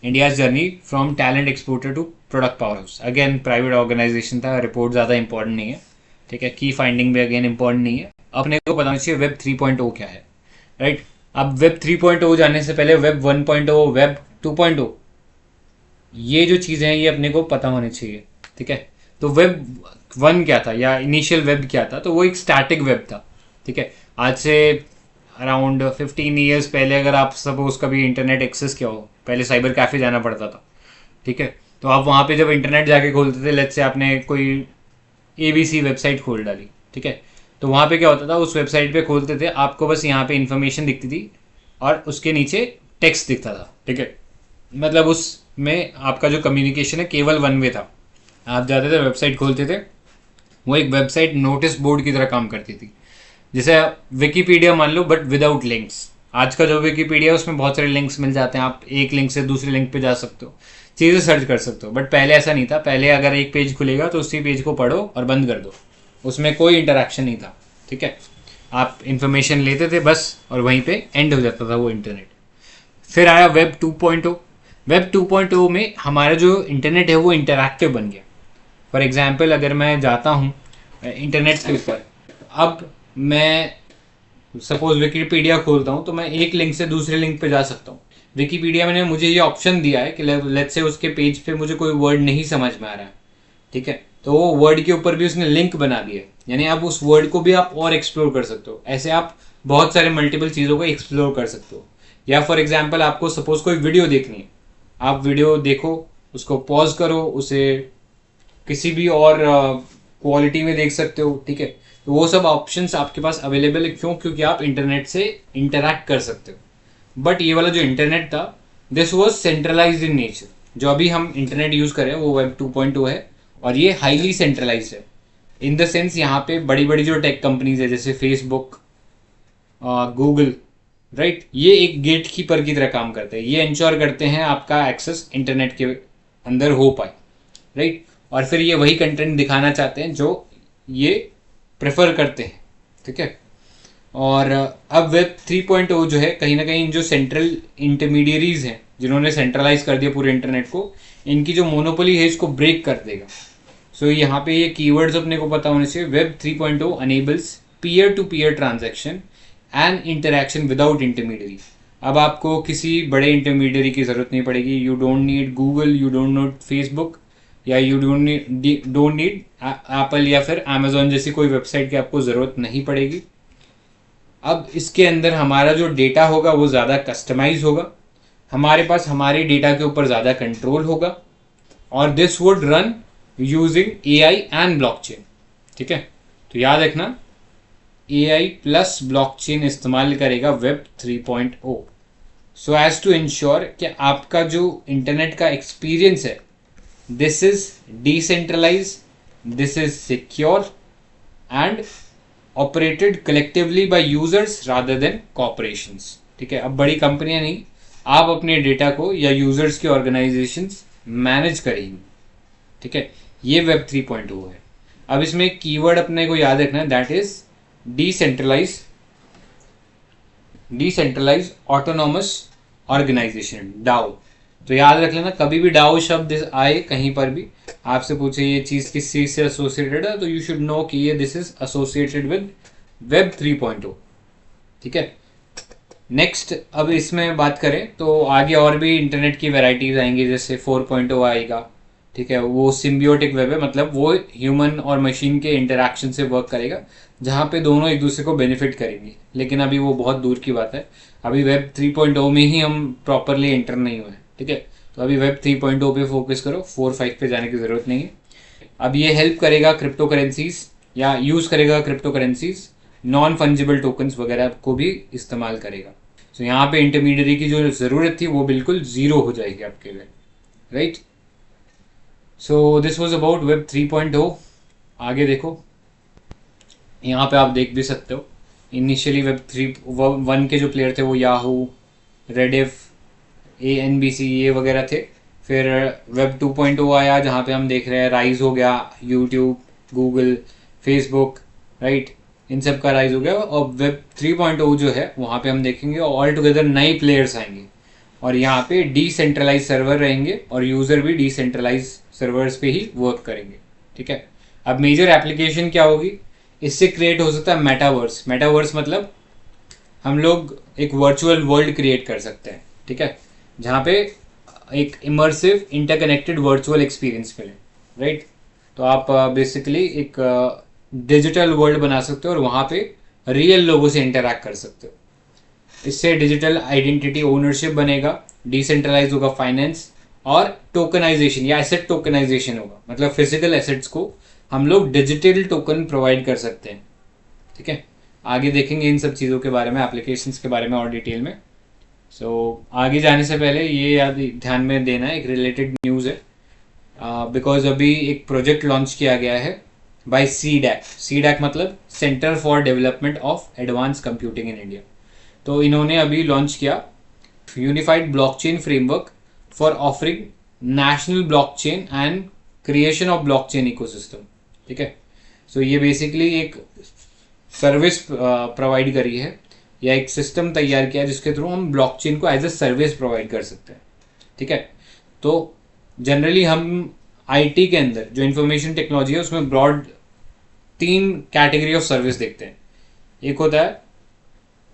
India's journey from talent exporter to product power house. Again private organisation था, रिपोर्ट ज़्यादा इंपॉर्टेंट नहीं है, ठीक है, की फाइंडिंग भी अगेन इंपॉर्टेंट नहीं है। अपने को बताना चाहिए वेब 3.0 क्या है, राइट। अब वेब 3.0 जाने से पहले वेब 1.0, वेब 2.0, ये जो चीज़ें हैं ये अपने को पता होनी चाहिए। ठीक है, तो वेब 1 क्या था या इनिशियल वेब क्या था, तो वो एक स्टैटिक वेब था। ठीक है, आज से अराउंड 15 ईयर्स पहले अगर आप सपोज कभी इंटरनेट एक्सेस किया हो, पहले साइबर कैफ़े जाना पड़ता था, ठीक है, तो आप वहाँ पे जब इंटरनेट जाके खोलते थे, लेट्स से आपने कोई ABC वेबसाइट खोल डाली, ठीक है, तो वहाँ पे क्या होता था, उस वेबसाइट पे खोलते थे, आपको बस यहाँ पे इन्फॉर्मेशन दिखती थी और उसके नीचे टेक्स्ट दिखता था। ठीक है, मतलब उसमें आपका जो कम्युनिकेशन है केवल वन वे था। आप जाते थे, वेबसाइट खोलते थे, वो एक वेबसाइट नोटिस बोर्ड की तरह काम करती थी, जैसे विकीपीडिया मान लो बट विदाउट लिंक्स। आज का जो विकीपीडिया है उसमें बहुत सारे लिंक्स मिल जाते हैं, आप एक लिंक से दूसरे लिंक पे जा सकते हो, चीज़ें सर्च कर सकते हो, बट पहले ऐसा नहीं था। पहले अगर एक पेज खुलेगा तो उसी पेज को पढ़ो और बंद कर दो, उसमें कोई इंटरेक्शन नहीं था। ठीक है, आप इंफॉर्मेशन लेते थे बस और वहीं पे एंड हो जाता था वो इंटरनेट। फिर आया वेब 2.0। वेब 2.0 में हमारा जो इंटरनेट है वो इंटरैक्टिव बन गया। फॉर एग्जांपल अगर मैं जाता हूँ इंटरनेट के ऊपर, अब मैं सपोज विकीपीडिया खोलता हूँ तो मैं एक लिंक से दूसरे लिंक पे जा सकता हूँ। विकीपीडिया में मुझे ये ऑप्शन दिया है कि लेट्स से उसके पेज पे मुझे कोई वर्ड नहीं समझ में आ रहा है, ठीक है, तो वो वर्ड के ऊपर भी उसने लिंक बना दिया, यानी आप उस वर्ड को भी आप और एक्सप्लोर कर सकते हो। ऐसे आप बहुत सारे मल्टीपल चीज़ों को एक्सप्लोर कर सकते हो। या फॉर एग्जाम्पल आपको सपोज कोई वीडियो देखनी है, आप वीडियो देखो, उसको पॉज करो, उसे किसी भी और क्वालिटी में देख सकते हो, ठीक है। तो वो सब ऑप्शंस आपके पास अवेलेबल है, क्यों? क्योंकि आप इंटरनेट से इंटरैक्ट कर सकते हो। बट ये वाला जो इंटरनेट था, this was centralised in nature. जो अभी हम इंटरनेट यूज कर रहे हैं वो वेब 2.0 है, और ये हाईली सेंट्रलाइज्ड है। इन द सेंस यहाँ पे बड़ी बड़ी जो टेक कंपनीज है जैसे फेसबुक, गूगल, राइट, ये एक गेट कीपर की तरह काम करते हैं। ये इंश्योर करते हैं आपका एक्सेस इंटरनेट के अंदर हो पाए, राइट। और फिर ये वही कंटेंट दिखाना चाहते हैं जो ये प्रेफर करते हैं, ठीक है। और अब वेब 3.0 जो है, कहीं ना कहीं जो सेंट्रल इंटरमीडियरीज हैं जिन्होंने सेंट्रलाइज कर दिया पूरे इंटरनेट को, इनकी जो मोनोपोली है इसको ब्रेक कर देगा। सो यहाँ पे ये कीवर्ड्स अपने को पता होने चाहिए। Web 3.0 enables peer to peer transaction and interaction without intermediary. अब आपको किसी बड़े इंटरमीडियरी की ज़रूरत नहीं पड़ेगी। You don't need Google, you don't need Facebook, या यू डोंट नीड एप्पल या फिर अमेजोन जैसी कोई वेबसाइट की आपको ज़रूरत नहीं पड़ेगी। अब इसके अंदर हमारा जो डेटा होगा वो ज़्यादा कस्टमाइज होगा, हमारे पास हमारे डेटा के ऊपर ज़्यादा कंट्रोल होगा, और this would run using AI and blockchain, ठीक है। तो याद रखना, AI प्लस ब्लॉकचेन इस्तेमाल करेगा web 3.0, so as to ensure कि आपका जो इंटरनेट का एक्सपीरियंस है, this is decentralise, this is secure and operated collectively by users rather than corporations, ठीक है। अब बड़ी कंपनियां नहीं, आप अपने डेटा को या यूजर्स के ऑर्गेनाइजेशंस मैनेज करेंगे, ठीक है। ये वेब 3.0 है। अब इसमें कीवर्ड अपने को याद रखना है, that is decentralise autonomous organisation, DAO. तो याद रख लेना, कभी भी डाओ शब्द आए कहीं पर भी, आपसे पूछे ये चीज किस चीज से एसोसिएटेड है, तो यू शुड नो कि ये this is associated with web 3.0, ठीक है। नेक्स्ट, अब इसमें बात करें तो आगे और भी इंटरनेट की वैरायटीज आएंगी, जैसे 4.0 आएगा, ठीक है। वो सिम्बियोटिक वेब है, मतलब वो ह्यूमन और मशीन के इंटरैक्शन से वर्क करेगा, जहाँ पे दोनों एक दूसरे को बेनिफिट करेंगे। लेकिन अभी वो बहुत दूर की बात है, अभी वेब 3.0 में ही हम प्रॉपरली एंटर नहीं हुए, ठीक है। तो अभी वेब 3.0 पे फोकस करो, 4-5 पे जाने की ज़रूरत नहीं है। अब ये हेल्प करेगा क्रिप्टो करेंसीज, या यूज़ करेगा crypto currencies, non fungible tokens वगैरह को भी इस्तेमाल करेगा। तो यहाँ पे इंटरमीडियरी की जो ज़रूरत थी वो बिल्कुल ज़ीरो हो जाएगी आपके लिए, right. So this was about web 3.0। आगे देखो, यहाँ पे आप देख भी सकते हो, इनिशियली वेब 3.1 के जो प्लेयर थे वो याहू, रेडिफ, ANBC ये वगैरह थे। फिर वेब 2.0 आया, जहाँ पे हम देख रहे हैं राइज हो गया, यूट्यूब, गूगल, फेसबुक, राइट, इन सब का राइज हो गया। और वेब 3.0 जो है वहाँ पे हम देखेंगे ऑल टुगेदर नए प्लेयर्स आएंगे, और यहाँ पे डिसेंट्रलाइज सर्वर रहेंगे, और यूज़र भी डिसेंट्रलाइज सर्वर्स पे ही वर्क करेंगे, ठीक है। अब मेजर एप्लीकेशन क्या होगी, इससे क्रिएट हो सकता है मेटावर्स। मेटावर्स मतलब हम लोग एक वर्चुअल वर्ल्ड क्रिएट कर सकते हैं, ठीक है, जहाँ पे एक इमर्सिव इंटरकनेक्टेड वर्चुअल एक्सपीरियंस मिले, राइट। तो आप बेसिकली एक डिजिटल वर्ल्ड बना सकते हो और वहाँ पे रियल लोगों से इंटरैक्ट कर सकते हो। इससे डिजिटल आइडेंटिटी ओनरशिप बनेगा, डिसेंट्रलाइज होगा फाइनेंस, और टोकनाइजेशन या एसेट टोकनाइजेशन होगा, मतलब फिजिकल एसेट्स को हम लोग डिजिटल टोकन प्रोवाइड कर सकते हैं, ठीक है। आगे देखेंगे इन सब चीज़ों के बारे में, एप्लीकेशंस के बारे में और डिटेल में। सो आगे जाने से पहले ये याद ध्यान में देना है, एक रिलेटेड न्यूज़ है, बिकॉज अभी एक प्रोजेक्ट लॉन्च किया गया है बाय CDAC। CDAC मतलब centre for development of advance computing in India. तो इन्होंने अभी लॉन्च किया unified blockchain framework for offering national blockchain and creation of blockchain ecosystem, ठीक है। सो ये बेसिकली एक सर्विस प्रोवाइड करी है, या एक सिस्टम तैयार किया है जिसके थ्रू हम ब्लॉकचेन को एज ए सर्विस प्रोवाइड कर सकते हैं, ठीक है। तो जनरली हम IT के अंदर जो इंफॉर्मेशन टेक्नोलॉजी है उसमें ब्रॉड 3 कैटेगरी ऑफ सर्विस देखते हैं। एक होता है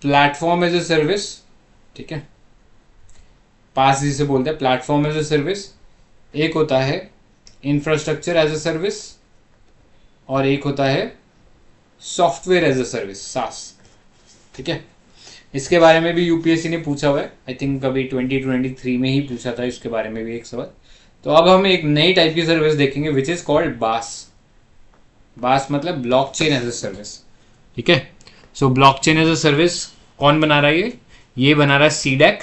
प्लेटफॉर्म एज ए सर्विस, ठीक है, पास जिसे बोलते हैं प्लेटफॉर्म एज ए सर्विस। एक होता है इंफ्रास्ट्रक्चर एज ए सर्विस, और एक होता है software as a service, SaaS, ठीक है। इसके बारे में भी UPSC ने पूछा हुआ है, आई थिंक अभी 2023 में ही पूछा था इसके बारे में भी एक सवाल। तो अब हम एक नई टाइप की सर्विस देखेंगे विच इज कॉल्ड बास। बास मतलब ब्लॉकचेन एज अ सर्विस। ठीक है, सो ब्लॉकचेन एज अ सर्विस कौन बना रहा है? ये बना रहा है सीडेक,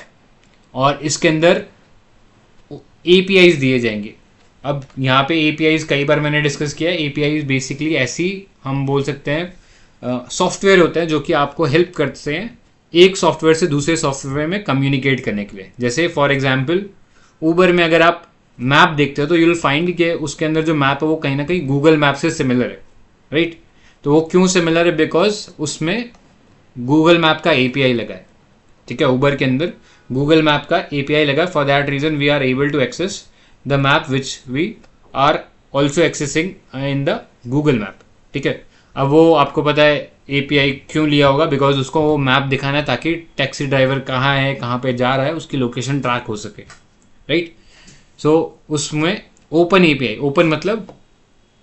और इसके अंदर एपीआईज दिए जाएंगे। अब यहाँ पे एपीआईज कई बार मैंने डिस्कस किया है। एपीआईज बेसिकली ऐसी हम बोल सकते हैं सॉफ्टवेयर होते हैं जो कि आपको हेल्प करते हैं एक सॉफ्टवेयर से दूसरे सॉफ्टवेयर में कम्युनिकेट करने के लिए। जैसे फॉर एग्जांपल ऊबर में अगर आप मैप देखते हो तो यू विल फाइंड कि उसके अंदर जो मैप है वो कहीं ना कहीं गूगल मैप से सिमिलर है, राइट? तो वो क्यों सिमिलर है? बिकॉज उसमें गूगल मैप का एपीआई लगा है। ठीक है, ऊबर के अंदर गूगल मैप का एपीआई लगा है। For that reason we are able to access the map which we are also accessing in the Google map. ठीक है, अब वो आपको पता है एपीआई क्यों लिया होगा? बिकॉज उसको वो मैप दिखाना है ताकि टैक्सी ड्राइवर कहाँ है, कहाँ पे जा रहा है, उसकी लोकेशन ट्रैक हो सके, राइट? सो उसमें ओपन एपीआई, ओपन मतलब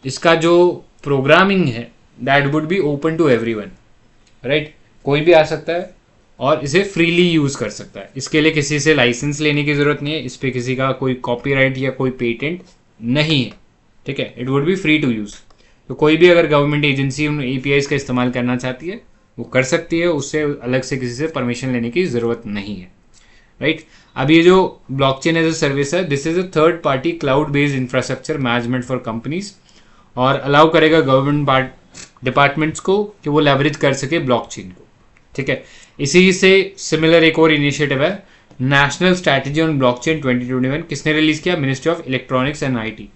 इसका जो प्रोग्रामिंग है that would be open to everyone, right? कोई भी आ सकता है और इसे फ्रीली यूज कर सकता है। इसके लिए किसी से लाइसेंस लेने की जरूरत नहीं है, इस पर किसी का कोई कॉपीराइट या कोई पेटेंट नहीं है। ठीक है, it would be free to use. तो कोई भी अगर गवर्नमेंट एजेंसी उन एपीआईज का इस्तेमाल करना चाहती है वो कर सकती है, उससे अलग से किसी से परमिशन लेने की ज़रूरत नहीं है, राइट? अब ये जो ब्लॉकचेन एज अ सर्विस है, this is a third partly cloud based infrastructure management for companies, और अलाउ करेगा गवर्नमेंट डिपार्टमेंट्स को कि वो लेवरेज कर सके ब्लॉकचेन को। ठीक है, इसी से सिमिलर एक और इनिशिएटिव है नेशनल स्ट्रैटेजी ऑन ब्लॉकचेन 2021। किसने रिलीज किया? Ministry of electronics and IT.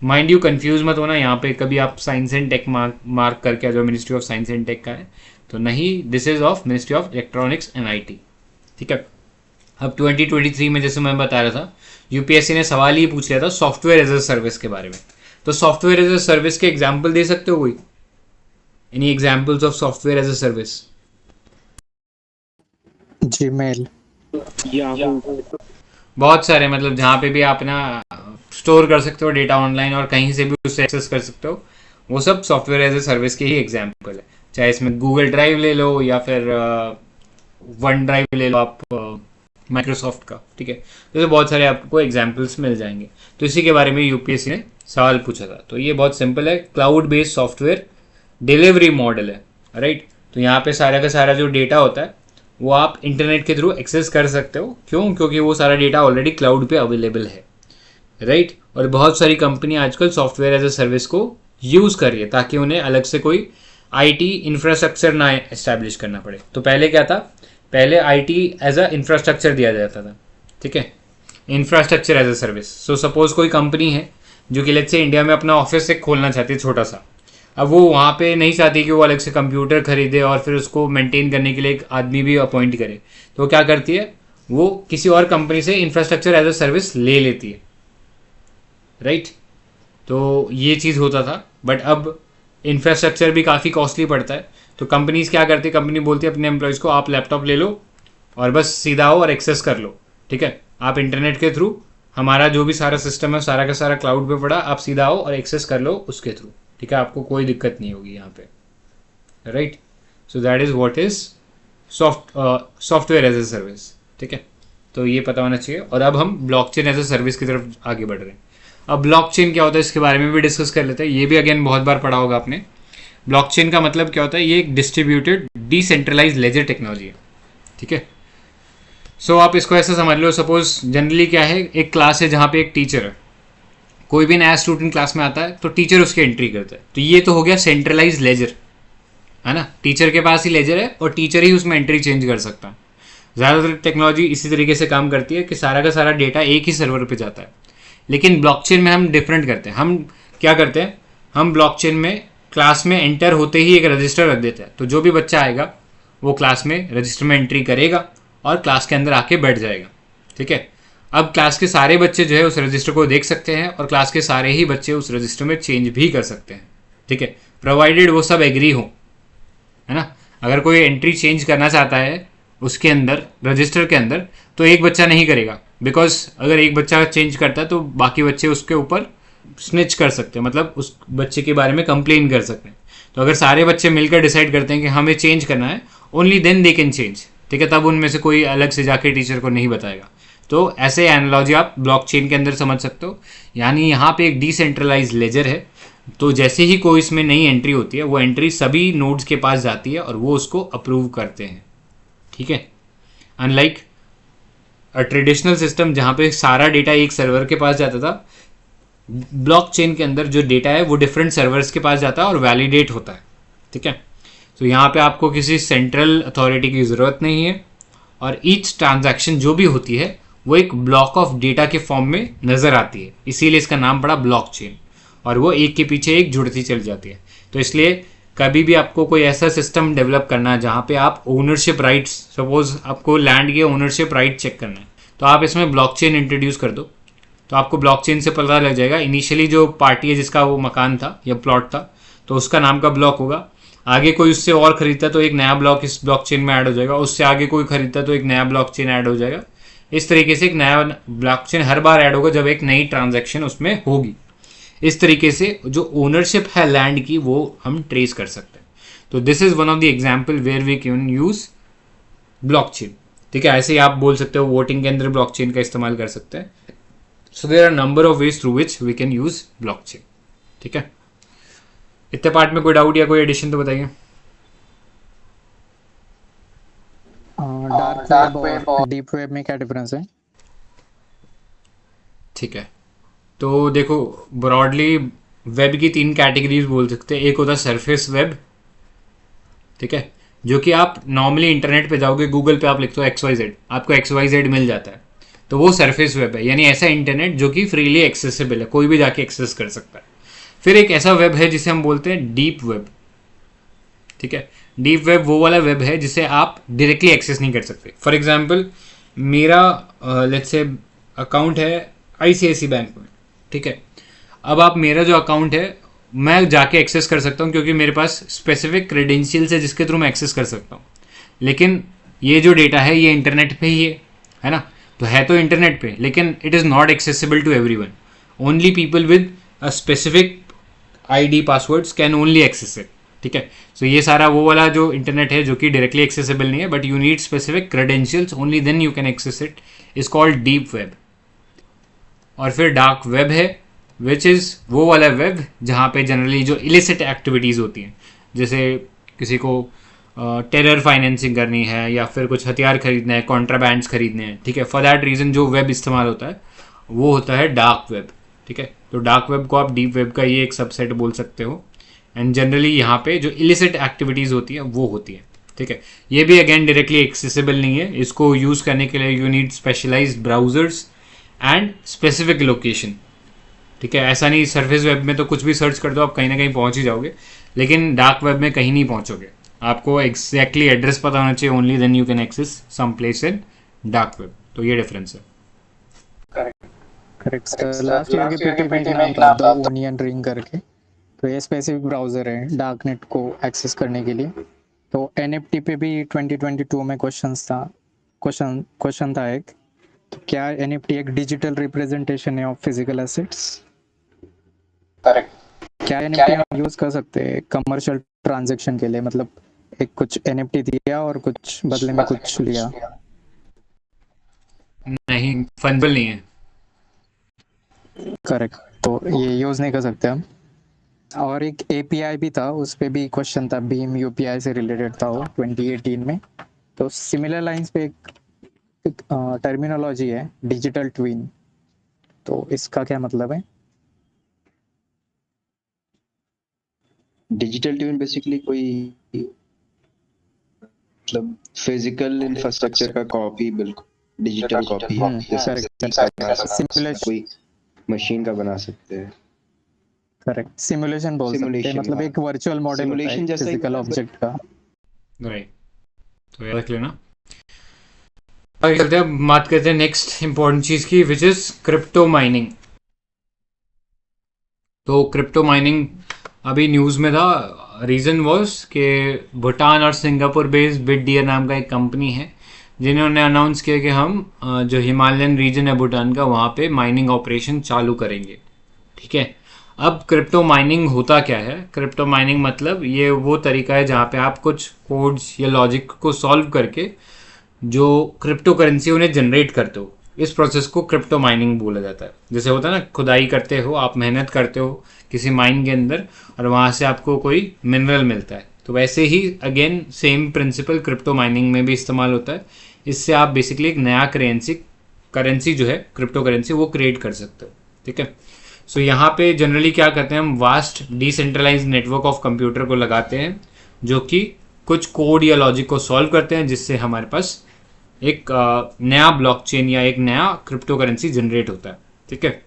Mind you confuse मत होना, यहाँ पे कभी आप साइंस एंड टेक मार्क करके आ जाओ ministry of science and tech का है, तो नहीं, this is of ministry of electronics and IT. ठीक है, अब 2023 में जैसे मैं बता रहा था यूपीएससी ने सवाल ही पूछ लिया था सॉफ्टवेयर एज अ सर्विस के बारे में। तो सॉफ्टवेयर एज अ सर्विस के एग्जाम्पल दे सकते हो कोई? Any examples of software as a service? Gmail, बहुत सारे, मतलब जहाँ पे भी आप ना स्टोर कर सकते हो डेटा ऑनलाइन और कहीं से भी उससे एक्सेस कर सकते हो, वो सब सॉफ्टवेयर एज ए सर्विस के ही एग्जाम्पल है। चाहे इसमें गूगल ड्राइव ले लो या फिर वन ड्राइव ले लो आप माइक्रोसॉफ्ट का। ठीक है, तो ये बहुत सारे आपको एग्जाम्पल्स मिल जाएंगे। तो इसी के बारे में यूपीएससी ने सवाल पूछा था। तो ये बहुत सिंपल है, cloud based software delivery model है, राइट? तो यहाँ पे सारा का सारा जो डेटा होता है वो आप इंटरनेट के थ्रू एक्सेस कर सकते हो। क्यों? क्योंकि वो सारा डेटा ऑलरेडी क्लाउड पे अवेलेबल है, राइट? और बहुत सारी कंपनी आजकल सॉफ्टवेयर एज अ सर्विस को यूज़ कर रही है ताकि उन्हें अलग से कोई आईटी इंफ्रास्ट्रक्चर ना एस्टैब्लिश करना पड़े। तो पहले क्या था? पहले आईटी एज अ इंफ्रास्ट्रक्चर दिया जाता था। ठीक है, infrastructure as a service. So suppose कोई कंपनी है जो कि लेट्स से इंडिया में अपना ऑफिस एक खोलना चाहती है छोटा सा। अब वो वहाँ पे नहीं चाहती कि वो अलग से कंप्यूटर खरीदे और फिर उसको मेंटेन करने के लिए एक आदमी भी अपॉइंट करे, तो वो क्या करती है? वो किसी और कंपनी से इंफ्रास्ट्रक्चर एज अ सर्विस ले लेती है, राइट? तो ये चीज़ होता था, बट अब इंफ्रास्ट्रक्चर भी काफ़ी कॉस्टली पड़ता है। तो कंपनीज क्या करती है? कंपनी बोलती है अपने एम्प्लॉयज़ को आप लैपटॉप ले लो और बस सीधा आओ और एक्सेस कर लो। ठीक है, आप इंटरनेट के थ्रू हमारा जो भी सारा सिस्टम है सारा का सारा क्लाउड पे पड़ा, आप सीधा आओ और एक्सेस कर लो उसके थ्रू। ठीक है, आपको कोई दिक्कत नहीं होगी यहाँ पे, right? So that is what is software as a service. ठीक है, तो ये पता होना चाहिए। और अब हम ब्लॉकचेन एज ए सर्विस की तरफ आगे बढ़ रहे हैं। अब ब्लॉकचेन क्या होता है इसके बारे में भी डिस्कस कर लेते हैं। ये भी अगेन बहुत बार पढ़ा होगा आपने। ब्लॉकचेन का मतलब क्या होता है? ये एक डिस्ट्रीब्यूटेड डिसेंट्रलाइज लेजर टेक्नोलॉजी है। ठीक है, सो आप इसको ऐसा समझ लो, सपोज जनरली क्या है, एक क्लास है जहाँ पे एक टीचर है, कोई भी नया स्टूडेंट क्लास में आता है तो टीचर उसकी एंट्री करता है। तो ये तो हो गया सेंट्रलाइज लेजर, है ना? टीचर के पास ही लेजर है और टीचर ही उसमें एंट्री चेंज कर सकता है। ज़्यादातर टेक्नोलॉजी इसी तरीके से काम करती है कि सारा का सारा डेटा एक ही सर्वर पे जाता है। लेकिन ब्लॉकचेन में हम डिफरेंट करते हैं। हम क्या करते हैं? हम ब्लॉकचेन में क्लास में एंटर होते ही एक रजिस्टर रख देते हैं। तो जो भी बच्चा आएगा वो क्लास में रजिस्टर में एंट्री करेगा और क्लास के अंदर आके बैठ जाएगा। ठीक है, अब क्लास के सारे बच्चे जो है उस रजिस्टर को देख सकते हैं और क्लास के सारे ही बच्चे उस रजिस्टर में चेंज भी कर सकते हैं। ठीक है, प्रोवाइडेड वो सब एग्री हो, है ना? अगर कोई एंट्री चेंज करना चाहता है उसके अंदर रजिस्टर के अंदर तो एक बच्चा नहीं करेगा, बिकॉज अगर एक बच्चा चेंज करता है तो बाकी बच्चे उसके ऊपर स्निच कर सकते हैं, मतलब उस बच्चे के बारे में कंप्लेन कर सकते हैं। तो अगर सारे बच्चे मिलकर डिसाइड करते हैं कि हमें चेंज करना है, only then they can change. ठीक है, तब उनमें से कोई अलग से जाके टीचर को नहीं बताएगा। तो ऐसे एनालॉजी आप ब्लॉकचेन के अंदर समझ सकते हो, यानी यहाँ पे एक डिसेंट्रलाइज लेजर है, तो जैसे ही कोई इसमें नई एंट्री होती है वो एंट्री सभी नोड्स के पास जाती है और वो उसको अप्रूव करते हैं, ठीक है। अनलाइक ट्रेडिशनल सिस्टम जहाँ पे सारा डेटा एक सर्वर के पास जाता था, ब्लॉकचेन के अंदर जो डेटा है वो डिफरेंट सर्वर्स के पास जाता है और वैलिडेट होता है, ठीक है। तो यहाँ पे आपको किसी सेंट्रल अथॉरिटी की ज़रूरत नहीं है और ईच ट्रांजैक्शन जो भी होती है वो एक ब्लॉक ऑफ डेटा के फॉर्म में नज़र आती है, इसीलिए इसका नाम पड़ा ब्लॉकचेन, और वो एक के पीछे एक जुड़ती चली जाती है। तो इसलिए कभी भी आपको कोई ऐसा सिस्टम डेवलप करना है जहाँ पे आप ओनरशिप राइट्स, सपोज आपको लैंड के ओनरशिप राइट चेक करना है, तो आप इसमें ब्लॉकचेन इंट्रोड्यूस कर दो, तो आपको ब्लॉकचेन से पता लग जाएगा इनिशियली जो पार्टी है जिसका वो मकान था या प्लॉट था तो उसका नाम का ब्लॉक होगा, आगे कोई उससे और खरीदता तो एक नया ब्लॉक इस ब्लॉकचेन में ऐड हो जाएगा, उससे आगे कोई खरीदता तो एक नया ब्लॉकचेन ऐड हो जाएगा। इस तरीके से एक नया ब्लॉकचेन हर बार ऐड होगा जब एक नई ट्रांजैक्शन उसमें होगी। इस तरीके से जो ओनरशिप है लैंड की वो हम ट्रेस कर सकते हैं। तो this is one of the example where we can use blockchain, ठीक है। ऐसे ही आप बोल सकते हो वोटिंग के अंदर ब्लॉकचेन का इस्तेमाल कर सकते हैं। So there are number of ways through which we can use blockchain, ठीक है। इतने पार्ट में कोई डाउट या कोई एडिशन तो बताइए। डार्क वेब और डीप वेब में क्या डिफरेंस है? ठीक है, तो देखो ब्रॉडली वेब की 3 कैटेगरीज बोल सकते हैं। एक होता है सरफेस वेब, ठीक है, जो कि आप नॉर्मली इंटरनेट पे जाओगे, गूगल पे आप लिखते हो XYZ, आपको XYZ मिल जाता है, तो वो सरफेस वेब है, यानी ऐसा इंटरनेट जो कि फ्रीली एक्सेसिबल है, कोई भी जाके एक्सेस कर सकता है। फिर एक ऐसा वेब है जिसे हम बोलते हैं डीप वेब, ठीक है। डीप वेब वो वाला वेब है जिसे आप डायरेक्टली एक्सेस नहीं कर सकते। फॉर एग्जांपल मेरा लेट्स से अकाउंट है ICICI बैंक में, ठीक है। अब आप मेरा जो अकाउंट है मैं जाके एक्सेस कर सकता हूँ क्योंकि मेरे पास स्पेसिफिक क्रेडेंशियल्स है जिसके थ्रू मैं एक्सेस कर सकता हूँ, लेकिन ये जो डेटा है ये इंटरनेट पे ही है ना, तो इंटरनेट पे, लेकिन it is not accessible to everyone, only people with a specific ID passwords can only access it, ठीक है। सो ये सारा वो वाला जो इंटरनेट है जो कि डायरेक्टली एक्सेसिबल नहीं है, but you need specific credentials, only then you can access it, is called deep web. और फिर डार्क वेब है विच इज़ वो वाला वेब जहाँ पे जनरली जो इलिसिट एक्टिविटीज़ होती हैं, जैसे किसी को टेरर फाइनेंसिंग करनी है या फिर कुछ हथियार खरीदना है, कॉन्ट्राबैंड्स खरीदने हैं, ठीक है। फॉर दैट रीज़न जो वेब इस्तेमाल होता है वो होता है डार्क वेब, ठीक है। तो डार्क वेब को आप डीप वेब का ये एक सबसेट बोल सकते हो। एंड जनरली यहाँ पे जो इलिसिट एक्टिविटीज़ होती हैं वो होती हैं, ठीक है। ये भी अगेन डायरेक्टली एक्सेसिबल नहीं है, इसको यूज़ करने के लिए you need specialized browsers and specific location, ठीक है। ऐसा नहीं सरफेस वेब में तो कुछ भी सर्च कर दो आप कहीं ना कहीं पहुंच ही जाओगे, लेकिन डार्क वेब में कहीं नहीं पहुंचोगे, आपको एग्जैक्टली एड्रेस पता होना चाहिए, only then you can access some place in dark web. तो ये डिफरेंस है। Correct sir. लास्ट ईयर के पेपर में एक नाम था द ओनियन रिंग करके, तो ये स्पेसिफिक ब्राउजर है डार्कनेट को एक्सेस करने के लिए। तो NFT पे भी 2022 में क्वेश्चन था एक, तो क्या NFT एक डिजिटल रिप्रेजेंटेशन है ऑफ फिजिकल एसेट्स? करेक्ट। क्या NFT हम यूज कर सकते हैं कमर्शियल ट्रांजैक्शन के लिए, मतलब एक कुछ NFT दिया और कुछ बदले में कुछ लिया? नहीं, फंजिबल नहीं है। करेक्ट, तो ये यूज नहीं कर सकते हम। और एक API भी था, उस पे भी क्वेश्चन था, भीम UPI से रिलेटेड था वो 2018 में। तो सिमिलर लाइंस पे एक टर्मिनोलॉजी है डिजिटल ट्विन, तो इसका क्या मतलब है? डिजिटल ट्विन बेसिकली कोई मतलब फिजिकल इंफ्रास्ट्रक्चर का कॉपी, बिल्कुल डिजिटल कॉपी है, जैसे कोई मशीन का बना सकते हैं। करेक्ट, सिमुलेशन बोल सकते हैं, मतलब एक वर्चुअल मॉडल होता है फिजिकल ऑब्जेक्ट का। राइट, तो ये रख लेना। आगे चलते हैं, बात करते हैं नेक्स्ट इंपॉर्टेंट चीज की, विच इज क्रिप्टो माइनिंग। तो क्रिप्टो माइनिंग अभी न्यूज में था, रीजन वॉज कि भूटान और सिंगापुर बेस्ड बिटडियर नाम का एक कंपनी है जिन्होंने अनाउंस किया कि हम जो हिमालयन रीजन है भूटान का वहाँ पे माइनिंग ऑपरेशन चालू करेंगे, ठीक है। अब क्रिप्टो माइनिंग होता क्या है? क्रिप्टो माइनिंग मतलब ये वो तरीका है जहाँ पे आप कुछ कोड्स या लॉजिक को सॉल्व करके जो क्रिप्टो करेंसी उन्हें जनरेट करते हो, इस प्रोसेस को क्रिप्टो माइनिंग बोला जाता है। जैसे होता है ना, खुदाई करते हो आप, मेहनत करते हो किसी माइन के अंदर और वहाँ से आपको कोई मिनरल मिलता है, तो वैसे ही again same principle crypto mining में भी इस्तेमाल होता है। इससे आप बेसिकली एक नया करेंसी जो है क्रिप्टो करेंसी वो क्रिएट कर सकते हो। ठीक है, सो यहाँ पे जनरली क्या करते हैं हम, vast decentralise network of computer को लगाते हैं जो कि कुछ कोड या लॉजिक को सॉल्व करते हैं, जिससे हमारे पास एक नया ब्लॉकचेन या एक नया क्रिप्टो करेंसी जनरेट होता है। ठीक है,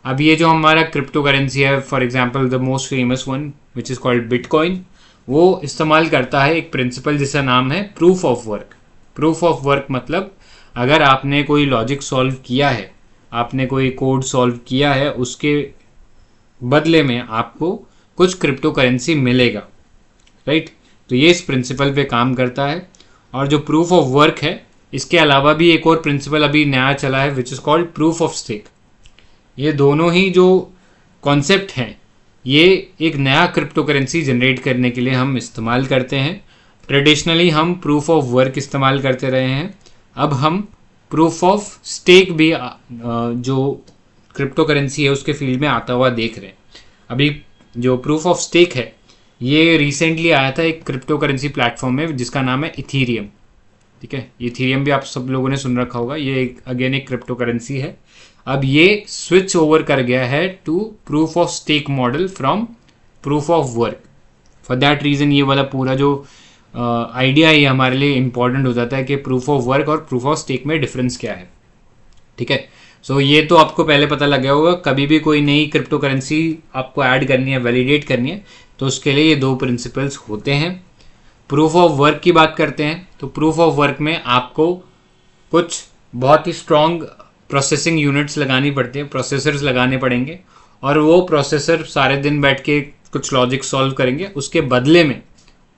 अब ये जो हमारा क्रिप्टो करेंसी है, for example the most famous one which is called bitcoin, वो इस्तेमाल करता है एक प्रिंसिपल जिसका नाम है proof of work. Proof of work मतलब अगर आपने कोई लॉजिक सॉल्व किया है, आपने कोई कोड सॉल्व किया है, उसके बदले में आपको कुछ क्रिप्टो करेंसी मिलेगा, राइट। तो ये इस प्रिंसिपल पे काम करता है। और जो प्रूफ ऑफ वर्क है, इसके अलावा भी एक और प्रिंसिपल अभी नया चला है which is called proof of stake. ये दोनों ही जो कॉन्सेप्ट हैं ये एक नया क्रिप्टो करेंसी जनरेट करने के लिए हम इस्तेमाल करते हैं। ट्रेडिशनली हम प्रूफ ऑफ वर्क इस्तेमाल करते रहे हैं, अब हम प्रूफ ऑफ स्टेक भी जो क्रिप्टो करेंसी है उसके फील्ड में आता हुआ देख रहे हैं। अभी जो प्रूफ ऑफ स्टेक है ये रिसेंटली आया था एक क्रिप्टो करेंसी प्लेटफॉर्म में जिसका नाम है इथीरियम। ठीक है, इथीरियम भी आप सब लोगों ने सुन रखा होगा, ये अगेन एक क्रिप्टो करेंसी है। अब ये स्विच ओवर कर गया है to proof of stake model from proof of work. For that reason ये वाला पूरा जो आइडिया ये हमारे लिए इंपॉर्टेंट हो जाता है कि प्रूफ ऑफ वर्क और प्रूफ ऑफ स्टेक में डिफरेंस क्या है। ठीक है, सो ये तो आपको पहले पता लग गया होगा। कभी भी कोई नई क्रिप्टो करेंसी आपको ऐड करनी है, वैलिडेट करनी है, तो उसके लिए ये दो प्रिंसिपल्स होते हैं। प्रूफ ऑफ वर्क की बात करते हैं तो प्रूफ ऑफ वर्क में आपको कुछ बहुत ही स्ट्रॉन्ग प्रोसेसिंग यूनिट्स लगानी पड़ती है, प्रोसेसर्स लगाने पड़ेंगे, और वो प्रोसेसर सारे दिन बैठ के कुछ लॉजिक सॉल्व करेंगे, उसके बदले में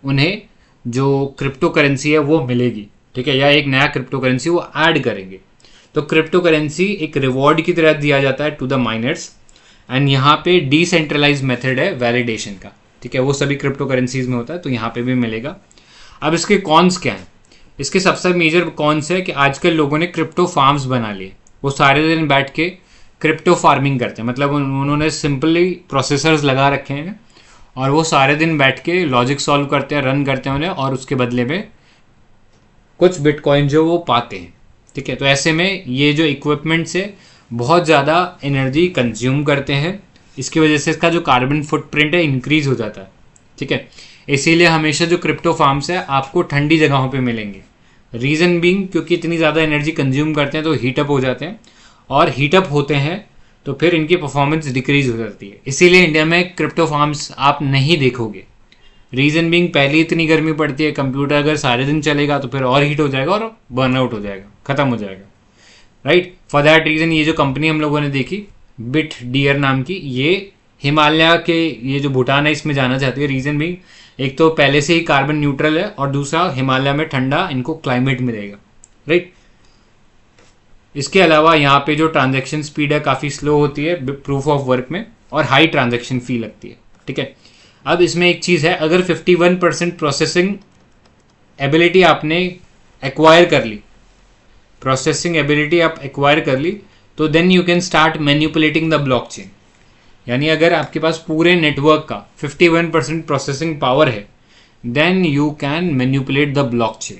उन्हें जो क्रिप्टो करेंसी है वो मिलेगी। ठीक है, या एक नया क्रिप्टो करेंसी वो ऐड करेंगे। तो क्रिप्टो करेंसी एक रिवॉर्ड की तरह दिया जाता है टू द माइनर्स, एंड यहाँ पे डिसेंट्रलाइज मेथड है वैलिडेशन का। ठीक है, वो सभी क्रिप्टो करेंसीज में होता है, तो यहाँ पे भी मिलेगा। अब इसके कॉन्स क्या हैं? इसके सबसे मेजर कॉन्स है कि आजकल लोगों ने क्रिप्टो फार्म्स बना लिए, वो सारे दिन बैठ के क्रिप्टो फार्मिंग करते हैं। मतलब उन्होंने सिंपली प्रोसेसर्स लगा रखे हैं और वो सारे दिन बैठ के लॉजिक सॉल्व करते हैं, रन करते हैं उन्हें, और उसके बदले में कुछ बिटकॉइन जो वो पाते हैं। ठीक है, तो ऐसे में ये जो इक्विपमेंट्स है बहुत ज़्यादा एनर्जी कंज्यूम करते हैं, इसकी वजह से इसका जो कार्बन फुटप्रिंट है इंक्रीज हो जाता है। ठीक है, इसीलिए हमेशा जो क्रिप्टो फार्म्स है आपको ठंडी जगहों पे मिलेंगे। रीज़न बीइंग क्योंकि इतनी ज़्यादा एनर्जी कंज्यूम करते हैं तो हीटअप हो जाते हैं, और हीटअप होते हैं तो फिर इनकी परफॉर्मेंस डिक्रीज हो जाती है। इसीलिए इंडिया में क्रिप्टो फार्म्स आप नहीं देखोगे। रीज़न बीइंग पहले इतनी गर्मी पड़ती है, कंप्यूटर अगर सारे दिन चलेगा तो फिर और हीट हो जाएगा और बर्नआउट हो जाएगा, ख़त्म हो जाएगा, राइट। फॉर दैट रीज़न ये जो कंपनी हम लोगों ने देखी बिट डियर नाम की, ये हिमालय के ये जो भूटान है इसमें जाना चाहती है। रीज़न बीइंग एक तो पहले से ही कार्बन न्यूट्रल है, और दूसरा हिमालय में ठंडा इनको क्लाइमेट मिलेगा, राइट। इसके अलावा यहाँ पे जो ट्रांजैक्शन स्पीड है काफ़ी स्लो होती है प्रूफ ऑफ वर्क में, और हाई ट्रांजैक्शन फी लगती है। ठीक है, अब इसमें एक चीज़ है, अगर 51% प्रोसेसिंग एबिलिटी आपने एक्वायर कर ली, प्रोसेसिंग एबिलिटी आप एक्वायर कर ली, तो then you can start manipulating the blockchain. यानी अगर आपके पास पूरे नेटवर्क का 51% प्रोसेसिंग पावर है, then you can manipulate the blockchain.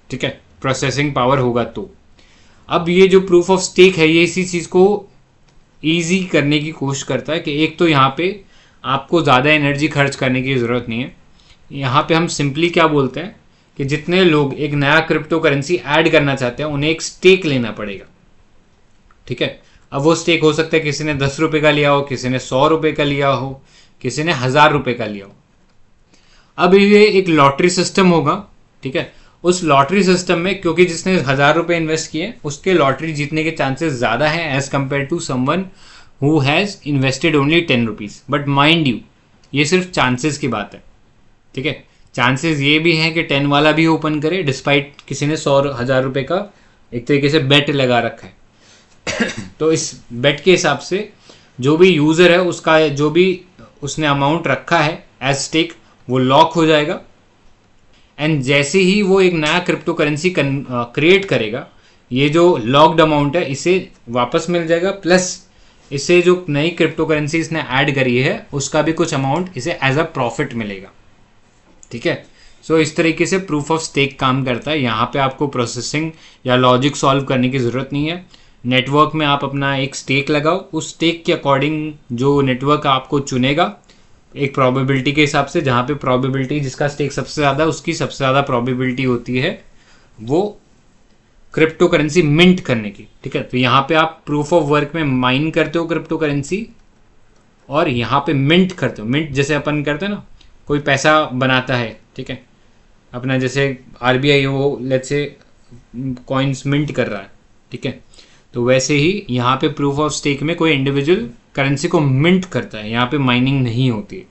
ठीक है, प्रोसेसिंग पावर होगा तो। अब ये जो प्रूफ ऑफ स्टेक है ये इसी चीज़ को ईजी करने की कोशिश करता है कि एक तो यहाँ पे आपको ज़्यादा एनर्जी खर्च करने की ज़रूरत नहीं है। यहाँ पे हम सिंपली क्या बोलते हैं कि जितने लोग एक नया क्रिप्टो करेंसी ऐड करना चाहते हैं उन्हें एक स्टेक लेना पड़ेगा। ठीक है, अब वो स्टेक हो सकता है किसी ने 10 रुपये का लिया हो, किसी ने 100 रुपये का लिया हो, किसी ने 1000 रुपये का लिया हो। अब ये एक लॉटरी सिस्टम होगा। ठीक है, उस लॉटरी सिस्टम में क्योंकि जिसने 1000 रुपये इन्वेस्ट किए उसके लॉटरी जीतने के चांसेस ज़्यादा हैं as compare to someone who has invested only 10 rupees. But mind you ये सिर्फ चांसेस की बात है। ठीक है, चांसेस ये भी हैं कि 10 वाला भी ओपन करे डिस्पाइट किसी ने 100,000 रुपये का एक तरीके से बेट लगा रखा है। तो इस बेट के हिसाब से जो भी यूज़र है उसका जो भी उसने अमाउंट रखा है एज स्टेक वो लॉक हो जाएगा। एंड जैसे ही वो एक नया क्रिप्टो करेंसी क्रिएट करेगा ये जो लॉक्ड अमाउंट है इसे वापस मिल जाएगा, प्लस इसे जो नई क्रिप्टो करेंसी इसने ऐड करी है उसका भी कुछ अमाउंट इसे एज अ प्रॉफिट मिलेगा। ठीक है, सो इस तरीके से प्रूफ ऑफ स्टेक काम करता है। यहाँ पे आपको प्रोसेसिंग या लॉजिक सॉल्व करने की ज़रूरत नहीं है। नेटवर्क में आप अपना एक स्टेक लगाओ, उस स्टेक के अकॉर्डिंग जो नेटवर्क आपको चुनेगा एक प्रोबेबिलिटी के हिसाब से, जहाँ पे प्रोबेबिलिटी जिसका स्टेक सबसे ज़्यादा उसकी सबसे ज़्यादा प्रोबेबिलिटी होती है वो क्रिप्टो करेंसी मिंट करने की। ठीक है, तो यहाँ पे आप प्रूफ ऑफ वर्क में माइन करते हो क्रिप्टो करेंसी और यहाँ पे मिंट करते हो। मिंट जैसे अपन करते हैं ना, कोई पैसा बनाता है, ठीक है, अपना जैसे आरबीआई वो लेट्स से कॉइन्स मिंट कर रहा है, ठीक है, तो वैसे ही यहाँ पे प्रूफ ऑफ स्टेक में कोई इंडिविजुअल करेंसी को मिंट करता है, यहाँ पे माइनिंग नहीं होती है।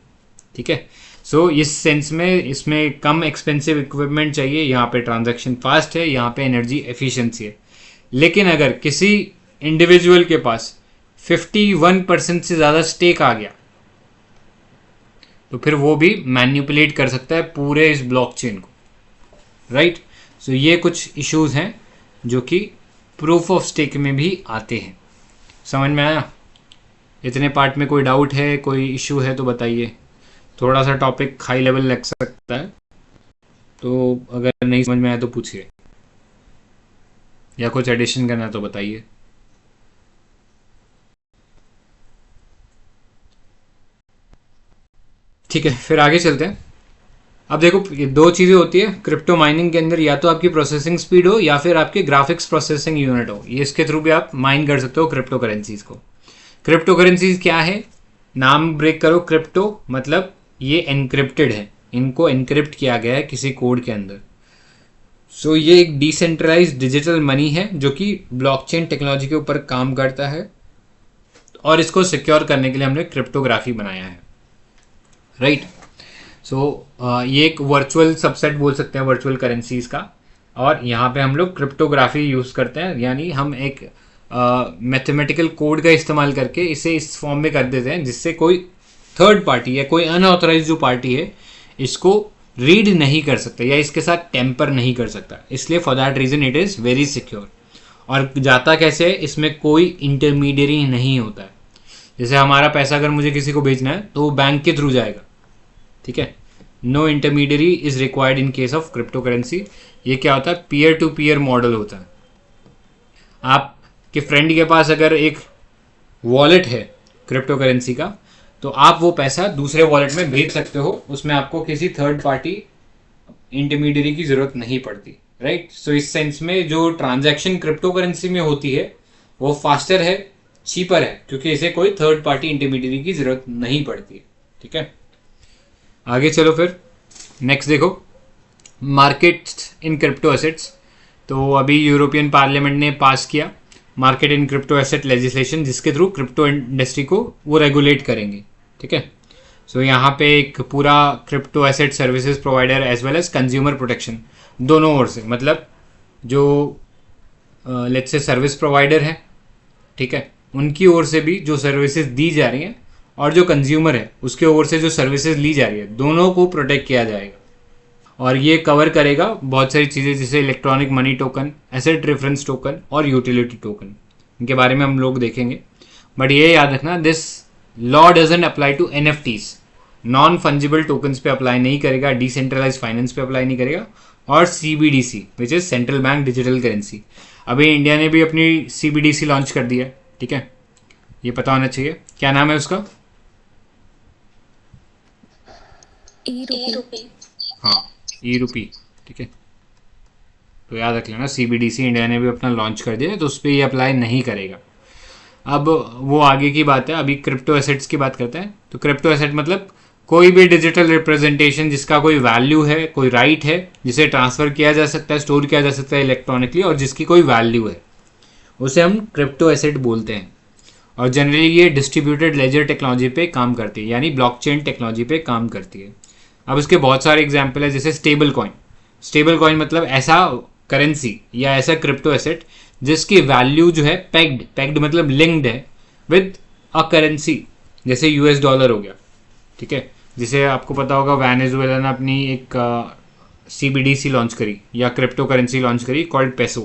ठीक है, सो इस सेंस में इसमें कम एक्सपेंसिव इक्विपमेंट चाहिए, यहाँ पे ट्रांजैक्शन फास्ट है, यहाँ पे एनर्जी एफिशिएंसी है। लेकिन अगर किसी इंडिविजुअल के पास 51% से ज़्यादा स्टेक आ गया तो फिर वो भी मैनिपुलेट कर सकता है पूरे इस ब्लॉकचेन को, राइट। सो ये कुछ इश्यूज हैं जो कि प्रूफ ऑफ स्टेक में भी आते हैं। समझ में आया? इतने पार्ट में कोई डाउट है, कोई इश्यू है तो बताइए। थोड़ा सा टॉपिक हाई लेवल लग सकता है, तो अगर नहीं समझ में आया तो पूछिए, या कुछ एडिशन करना है तो बताइए। ठीक है, फिर आगे चलते हैं। अब देखो, ये दो चीज़ें होती है क्रिप्टो माइनिंग के अंदर, या तो आपकी प्रोसेसिंग स्पीड हो या फिर आपके ग्राफिक्स प्रोसेसिंग यूनिट हो। ये इसके थ्रू भी आप माइन कर सकते हो क्रिप्टो करेंसीज को। क्रिप्टो करेंसीज क्या है? नाम ब्रेक करो, क्रिप्टो मतलब ये एनक्रिप्टेड है, इनको एनक्रिप्ट किया गया है किसी कोड के अंदर। सो ये एक डिसेंट्रलाइज्ड डिजिटल मनी है जो कि ब्लॉकचेन टेक्नोलॉजी के ऊपर काम करता है, और इसको सिक्योर करने के लिए हमने क्रिप्टोग्राफी बनाया है, राइट। सो ये एक वर्चुअल सबसेट बोल सकते हैं वर्चुअल करेंसीज का, और यहाँ पे हम लोग क्रिप्टोग्राफी यूज़ करते हैं, यानी हम एक मैथमेटिकल कोड का इस्तेमाल करके इसे इस फॉर्म में कर देते हैं जिससे कोई थर्ड पार्टी या कोई अनऑथराइज जो पार्टी है इसको रीड नहीं कर सकता या इसके साथ टेम्पर नहीं कर सकता। इसलिए for that reason it is very secure. और जाता कैसे है, इसमें कोई इंटरमीडियरी नहीं होता है। जैसे हमारा पैसा अगर मुझे किसी को भेजना है तो वो बैंक के थ्रू जाएगा, ठीक है। No intermediary is required in case of crypto currency. ये क्या होता है? पीयर टू पीयर मॉडल होता है। आपके फ्रेंड के पास अगर एक वॉलेट है क्रिप्टो करेंसी का, तो आप वो पैसा दूसरे वॉलेट में भेज सकते हो, उसमें आपको किसी थर्ड पार्टी इंटरमीडियरी की ज़रूरत नहीं पड़ती, राइट। सो इस सेंस में जो ट्रांजैक्शन क्रिप्टो करेंसी में होती है वो फास्टर है, चीपर है, क्योंकि इसे कोई थर्ड पार्टी इंटरमीडियरी की ज़रूरत नहीं पड़ती है, ठीक है। आगे चलो, फिर नेक्स्ट देखो, मार्केट इन क्रिप्टो एसेट्स। तो अभी यूरोपियन पार्लियामेंट ने पास किया market in crypto asset legislation, जिसके थ्रू क्रिप्टो इंडस्ट्री को वो रेगुलेट करेंगे, ठीक है। सो यहाँ पे एक पूरा crypto asset services provider as well as consumer protection दोनों ओर से, मतलब जो लेट्स से सर्विस प्रोवाइडर है, ठीक है, उनकी ओर से भी जो सर्विसेज दी जा रही हैं और जो कंज्यूमर है उसके ओर से जो सर्विसेज ली जा रही है, दोनों को प्रोटेक्ट किया जाएगा। और ये कवर करेगा बहुत सारी चीज़ें जैसे electronic money token, asset reference token और यूटिलिटी टोकन। इनके बारे में हम लोग देखेंगे, बट ये याद रखना, this law doesn't apply to NFTs, non fungible tokens पे अप्लाई नहीं करेगा, डिसेंट्रलाइज फाइनेंस पे अप्लाई नहीं करेगा, और CBDC which is central bank digital currency. अभी इंडिया ने भी अपनी CBDC लॉन्च कर दिया है, ठीक है, ये पता होना चाहिए। क्या नाम है उसका? हाँ, ई-रूपी, ठीक है। तो याद रख लेना, CBDC इंडिया ने भी अपना लॉन्च कर दिया है, तो उस पर ये अप्लाई नहीं करेगा। अब वो आगे की बात है, अभी क्रिप्टो एसेट्स की बात करते हैं। तो क्रिप्टो एसेट मतलब कोई भी डिजिटल रिप्रेजेंटेशन जिसका कोई वैल्यू है, कोई राइट है, जिसे ट्रांसफ़र किया जा सकता है, स्टोर किया जा सकता है इलेक्ट्रॉनिकली, और जिसकी कोई वैल्यू है, उसे हम क्रिप्टो एसेट बोलते हैं। और जनरली ये डिस्ट्रीब्यूटेड लेजर टेक्नोलॉजी पे काम करती है, यानी ब्लॉकचेन टेक्नोलॉजी पे काम करती है। अब इसके बहुत सारे एग्जाम्पल है, जैसे स्टेबल कॉइन। स्टेबल कॉइन मतलब ऐसा करेंसी या ऐसा क्रिप्टो एसेट जिसकी वैल्यू जो है पेग्ड मतलब लिंक्ड है विद अ करेंसी, जैसे US डॉलर हो गया, ठीक है। जिसे आपको पता होगा वेनेजुएला ने अपनी एक CBDC लॉन्च करी या क्रिप्टो करेंसी लॉन्च करी कॉल्ड पेसो,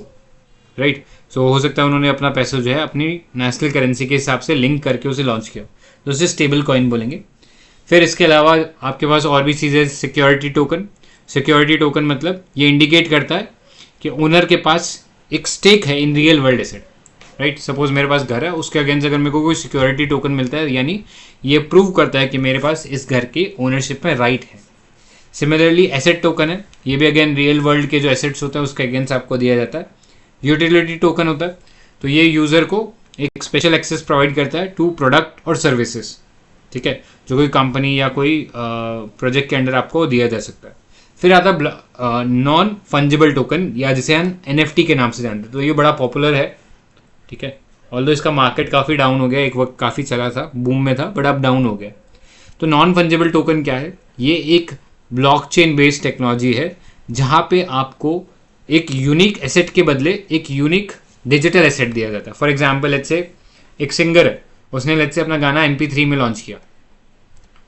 राइट। सो हो सकता है उन्होंने अपना पैसा जो है अपनी नेशनल करेंसी के हिसाब से लिंक करके उसे लॉन्च किया, तो उसे स्टेबल कॉइन बोलेंगे। फिर इसके अलावा आपके पास और भी चीज़ें, सिक्योरिटी टोकन। सिक्योरिटी टोकन मतलब ये इंडिकेट करता है कि ओनर के पास एक स्टेक है in real world asset, right. Suppose मेरे पास घर है, उसके अगेंस्ट अगर मेरे को कोई सिक्योरिटी टोकन मिलता है, यानी ये प्रूव करता है कि मेरे पास इस घर की ओनरशिप में राइट है। सिमिलरली एसेट टोकन है, ये भी अगेन रियल वर्ल्ड के जो एसेट्स होते हैं उसके अगेंस्ट आपको दिया जाता है। यूटिलिटी टोकन होता है, तो ये यूज़र को एक स्पेशल एक्सेस प्रोवाइड करता है टू प्रोडक्ट और सर्विसेज, ठीक है, जो कोई कंपनी या कोई प्रोजेक्ट के अंडर आपको दिया जा सकता है। फिर आता है नॉन फंजिबल टोकन, या जिसे हम NFT के नाम से जानते हैं। तो ये बड़ा पॉपुलर है, ठीक है, ऑल्दो इसका मार्केट काफ़ी डाउन हो गया, एक वक्त काफ़ी चला था, बूम में था, बट अब डाउन हो गया। तो नॉन फंजिबल टोकन क्या है? ये एक ब्लॉकचेन बेस्ड टेक्नोलॉजी है जहाँ पे आपको एक यूनिक एसेट के बदले एक यूनिक डिजिटल एसेट दिया जाता है। फॉर एग्जाम्पल लेट्स से एक सिंगर है, उसने लेट्स से अपना गाना MP3 में लॉन्च किया,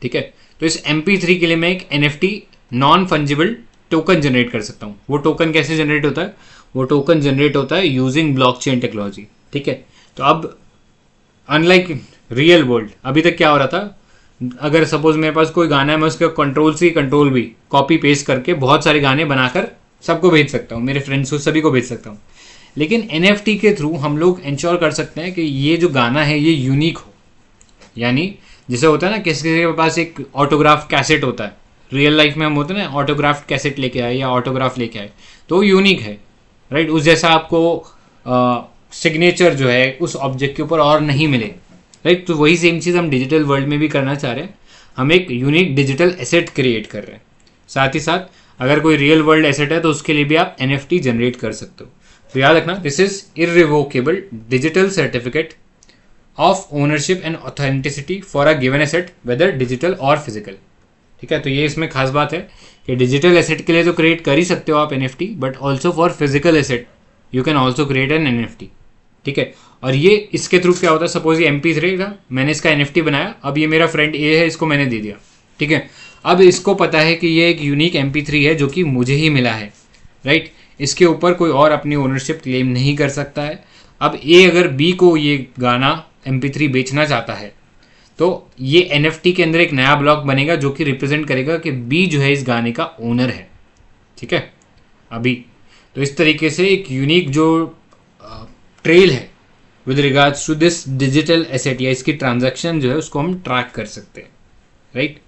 ठीक है, तो इस MP3 के लिए मैं एक NFT non fungible token generate कर सकता हूँ। वो टोकन कैसे जनरेट होता है? वो टोकन जनरेट होता है यूजिंग ब्लॉकचेन टेक्नोलॉजी, ठीक है। तो अब अनलाइक रियल वर्ल्ड, अभी तक क्या हो रहा था, अगर सपोज मेरे पास कोई गाना है, मैं उसका कंट्रोल भी कॉपी पेस्ट करके बहुत सारे गाने बनाकर सबको भेज सकता हूँ, मेरे फ्रेंड्स को, सभी को भेज सकता हूँ। लेकिन NFT के थ्रू हम लोग इंश्योर कर सकते हैं कि ये जो गाना है ये यूनिक हो। यानी जैसे होता है ना, किसी के पास एक ऑटोग्राफ कैसेट होता है, रियल लाइफ में हम होते हैं ना, ऑटोग्राफ कैसेट लेके आए या ऑटोग्राफ लेके आए, तो यूनिक है, राइट। उस जैसा आपको सिग्नेचर जो है उस ऑब्जेक्ट के ऊपर और नहीं मिले, राइट। तो वही सेम चीज़ हम डिजिटल वर्ल्ड में भी करना चाह रहे हैं, हम एक यूनिक डिजिटल एसेट क्रिएट कर रहे हैं। साथ ही साथ अगर कोई रियल वर्ल्ड एसेट है तो उसके लिए भी आप NFT जनरेट कर सकते हो। तो याद रखना, this is irrevocable digital certificate of ownership and authenticity for a given asset, whether digital और फिजिकल, ठीक है। तो ये इसमें खास बात है कि डिजिटल एसेट के लिए तो क्रिएट कर ही सकते हो आप NFT, but also for physical asset you can also create an NFT, ठीक है। और ये इसके थ्रू क्या होता है, सपोज ये MP3 था, मैंने इसका NFT बनाया, अब ये मेरा फ्रेंड A है, इसको मैंने दे दिया, ठीक है। अब इसको पता है कि ये एक यूनिक MP3 है जो कि मुझे ही मिला है, राइट। इसके ऊपर कोई और अपनी ओनरशिप क्लेम नहीं कर सकता है। अब A अगर B को ये गाना MP3 बेचना चाहता है तो ये NFT के अंदर एक नया ब्लॉक बनेगा जो कि रिप्रेजेंट करेगा कि B जो है इस गाने का ओनर है, ठीक है, अभी। तो इस तरीके से एक यूनिक जो ट्रेल है with regards to this digital asset या इसकी ट्रांजैक्शन जो है उसको हम ट्रैक कर सकते हैं, right.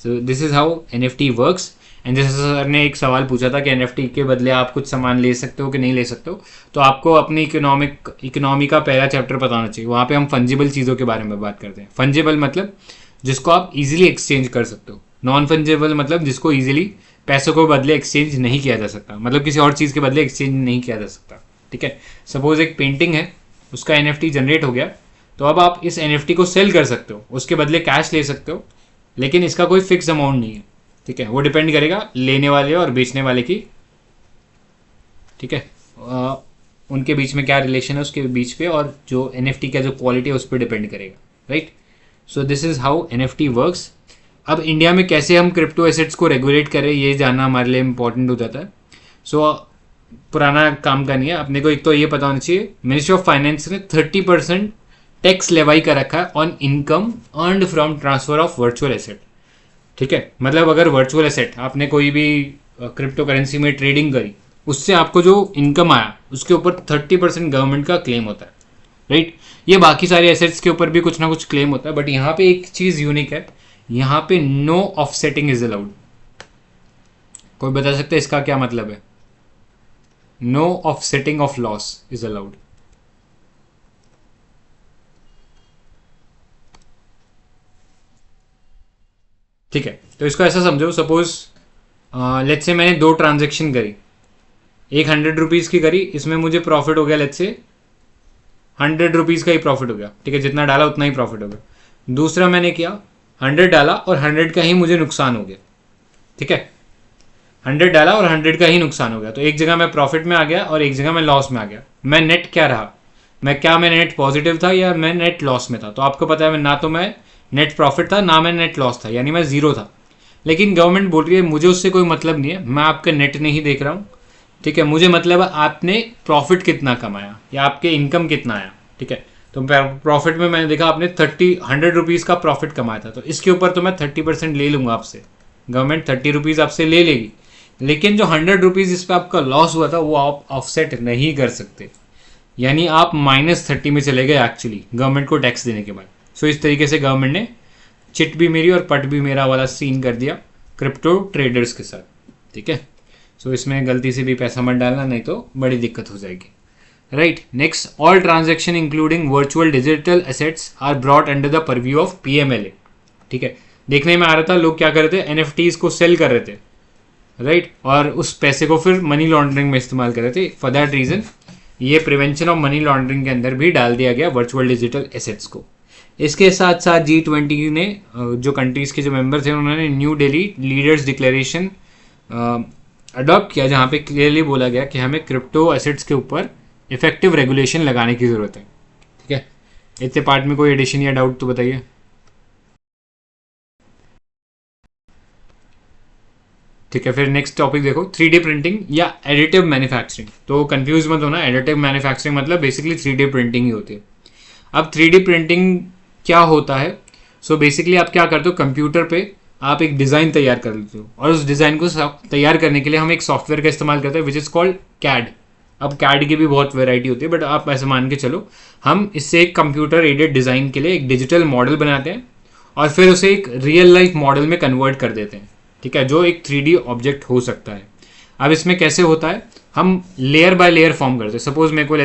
So this is how NFT works. And जैसे सर ने एक सवाल पूछा था कि NFT के बदले आप कुछ सामान ले सकते हो कि नहीं ले सकते हो, तो आपको अपनी इकोनॉमी का पहला चैप्टर पता होना चाहिए। वहाँ पे हम फंजिबल चीज़ों के बारे में बात करते हैं। फंजिबल मतलब जिसको आप इजीली एक्सचेंज कर सकते हो, नॉन फंजिबल मतलब जिसको इजीली पैसों को बदले एक्सचेंज नहीं किया जा सकता, मतलब किसी और चीज़ के बदले एक्सचेंज नहीं किया जा सकता, ठीक है। सपोज एक पेंटिंग है, उसका NFT जनरेट हो गया, तो अब आप इस NFT को सेल कर सकते हो, उसके बदले कैश ले सकते हो, लेकिन इसका कोई फिक्स अमाउंट नहीं है, ठीक है। वो डिपेंड करेगा लेने वाले और बेचने वाले की, ठीक है, उनके बीच में क्या रिलेशन है उसके बीच पे, और जो NFT का जो क्वालिटी है उस पर डिपेंड करेगा, right. So this is how NFT works. अब इंडिया में कैसे हम क्रिप्टो एसेट्स को रेगुलेट करें ये जानना हमारे लिए इंपॉर्टेंट हो जाता है। सो पुराना काम का नहीं है अपने को, एक तो ये पता होना चाहिए मिनिस्ट्री ऑफ फाइनेंस ने 30% टैक्स लेवाई कर रखा है on income earned from transfer of virtual asset, ठीक है। मतलब अगर वर्चुअल एसेट आपने कोई भी क्रिप्टो करेंसी में ट्रेडिंग करी, उससे आपको जो इनकम आया उसके ऊपर 30% गवर्नमेंट का क्लेम होता है, राइट। ये बाकी सारे एसेट्स के ऊपर भी कुछ ना कुछ क्लेम होता है, बट यहाँ पे एक चीज़ यूनिक है, यहाँ पे नो ऑफसेटिंग इज अलाउड। कोई बता सकता है इसका क्या मतलब है? No offsetting of loss is allowed. ठीक है, तो इसको ऐसा समझो, सपोज लेट्स से मैंने 2 ट्रांजेक्शन करी, एक 100 रुपीज़ की करी, इसमें मुझे प्रॉफिट हो गया, लेट्स से 100 रुपीज़ का ही प्रॉफिट हो गया, ठीक है, जितना डाला उतना ही प्रॉफिट हो गया। दूसरा मैंने किया 100 डाला और 100 का ही मुझे नुकसान हो गया, ठीक है, 100 डाला और 100 का ही नुकसान हो गया। तो एक जगह मैं प्रॉफिट में आ गया और एक जगह मैं लॉस में आ गया। मैं नेट क्या रहा, मैं नेट पॉजिटिव था या मैं नेट लॉस में था? तो आपको पता है ना तो मैं नेट प्रॉफिट था ना मैं नेट लॉस था, यानी मैं ज़ीरो था। लेकिन गवर्नमेंट बोल रही है मुझे उससे कोई मतलब नहीं है, मैं आपका नेट नहीं देख रहा हूँ, ठीक है, मुझे मतलब है आपने प्रॉफिट कितना कमाया या आपके इनकम कितना आया। ठीक है, तो प्रॉफिट में मैंने देखा आपने 100 रुपीज़ का प्रॉफिट कमाया था, तो इसके ऊपर तो मैं 30% ले लूँगा आपसे, गवर्नमेंट 30 रुपीज़ आपसे ले लेगी, लेकिन जो 100 रुपीज़ इस पर आपका लॉस हुआ था वो आप ऑफसेट नहीं कर सकते, यानी आप -30 में चले गए एक्चुअली गवर्नमेंट को टैक्स देने के बाद। सो इस तरीके से गवर्नमेंट ने चिट भी मेरी और पट भी मेरा वाला सीन कर दिया क्रिप्टो ट्रेडर्स के साथ। ठीक है, सो इसमें गलती से भी पैसा मत डालना, नहीं तो बड़ी दिक्कत हो जाएगी। Right, next, all transaction including virtual digital assets are brought under the purview of PMLA। ठीक है, देखने में आ रहा था लोग क्या कर रहे थे, NFTs को सेल कर रहे थे, राइट, और उस पैसे को फिर मनी लॉन्ड्रिंग में इस्तेमाल कर रहे थे। फॉर दैट रीजन ये प्रिवेंशन ऑफ मनी लॉन्ड्रिंग के अंदर भी डाल दिया गया वर्चुअल डिजिटल एसेट्स को। इसके साथ साथ G20 ने जो कंट्रीज़ के जो मेंबर थे उन्होंने new Delhi leaders declaration adopt किया, जहाँ पे क्लियरली बोला गया कि हमें क्रिप्टो एसेट्स के ऊपर इफेक्टिव रेगुलेशन लगाने की ज़रूरत है। ठीक है, इतने पार्ट में कोई एडिशन या डाउट तो बताइए। ठीक है, फिर नेक्स्ट टॉपिक देखो, 3D प्रिंटिंग या एडिटिव मैन्युफैक्चरिंग। तो कंफ्यूज मत होना, एडिटिव मैन्युफैक्चरिंग मतलब बेसिकली 3D प्रिंटिंग ही होती है। अब 3D प्रिंटिंग क्या होता है? सो बेसिकली आप क्या करते हो, कंप्यूटर पे आप एक डिज़ाइन तैयार कर लेते हो और उस डिज़ाइन को तैयार करने के लिए हम एक सॉफ्टवेयर का इस्तेमाल करते हैं विच इज़ कॉल्ड CAD। अब CAD की भी बहुत वैरायटी होती है, बट आप ऐसे मान के चलो हम इससे एक कंप्यूटर एडेड डिज़ाइन के लिए एक डिजिटल मॉडल बनाते हैं और फिर उसे एक रियल लाइफ मॉडल में कन्वर्ट कर देते हैं। ठीक है, जो एक 3D ऑब्जेक्ट हो सकता है। अब इसमें कैसे होता है, हम लेयर बाय लेयर फॉर्म करते हैं। सपोज मेरे को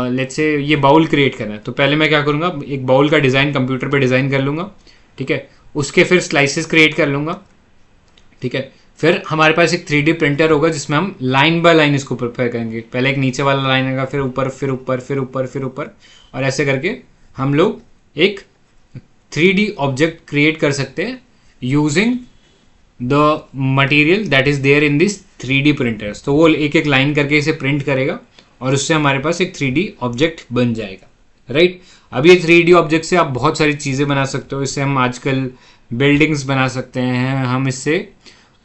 लेट्स से ये बाउल क्रिएट करना है, तो पहले मैं क्या करूँगा, एक बाउल का डिज़ाइन कंप्यूटर पे डिज़ाइन कर लूँगा। ठीक है, उसके फिर स्लाइसेस क्रिएट कर लूँगा। ठीक है, फिर हमारे पास एक 3D प्रिंटर होगा जिसमें हम लाइन बाय लाइन इसको प्रिपेयर करेंगे। पहले एक नीचे वाला लाइन आएगा, फिर ऊपर, फिर ऊपर, फिर ऊपर, फिर ऊपर, और ऐसे करके हम लोग एक 3D ऑब्जेक्ट क्रिएट कर सकते हैं using the material that is there in this 3D printers. तो वो एक एक लाइन करके इसे प्रिंट करेगा और उससे हमारे पास एक 3D ऑब्जेक्ट बन जाएगा। राइट, अब ये 3D ऑब्जेक्ट से आप बहुत सारी चीज़ें बना सकते हो। इससे हम आजकल बिल्डिंग्स बना सकते हैं, हम इससे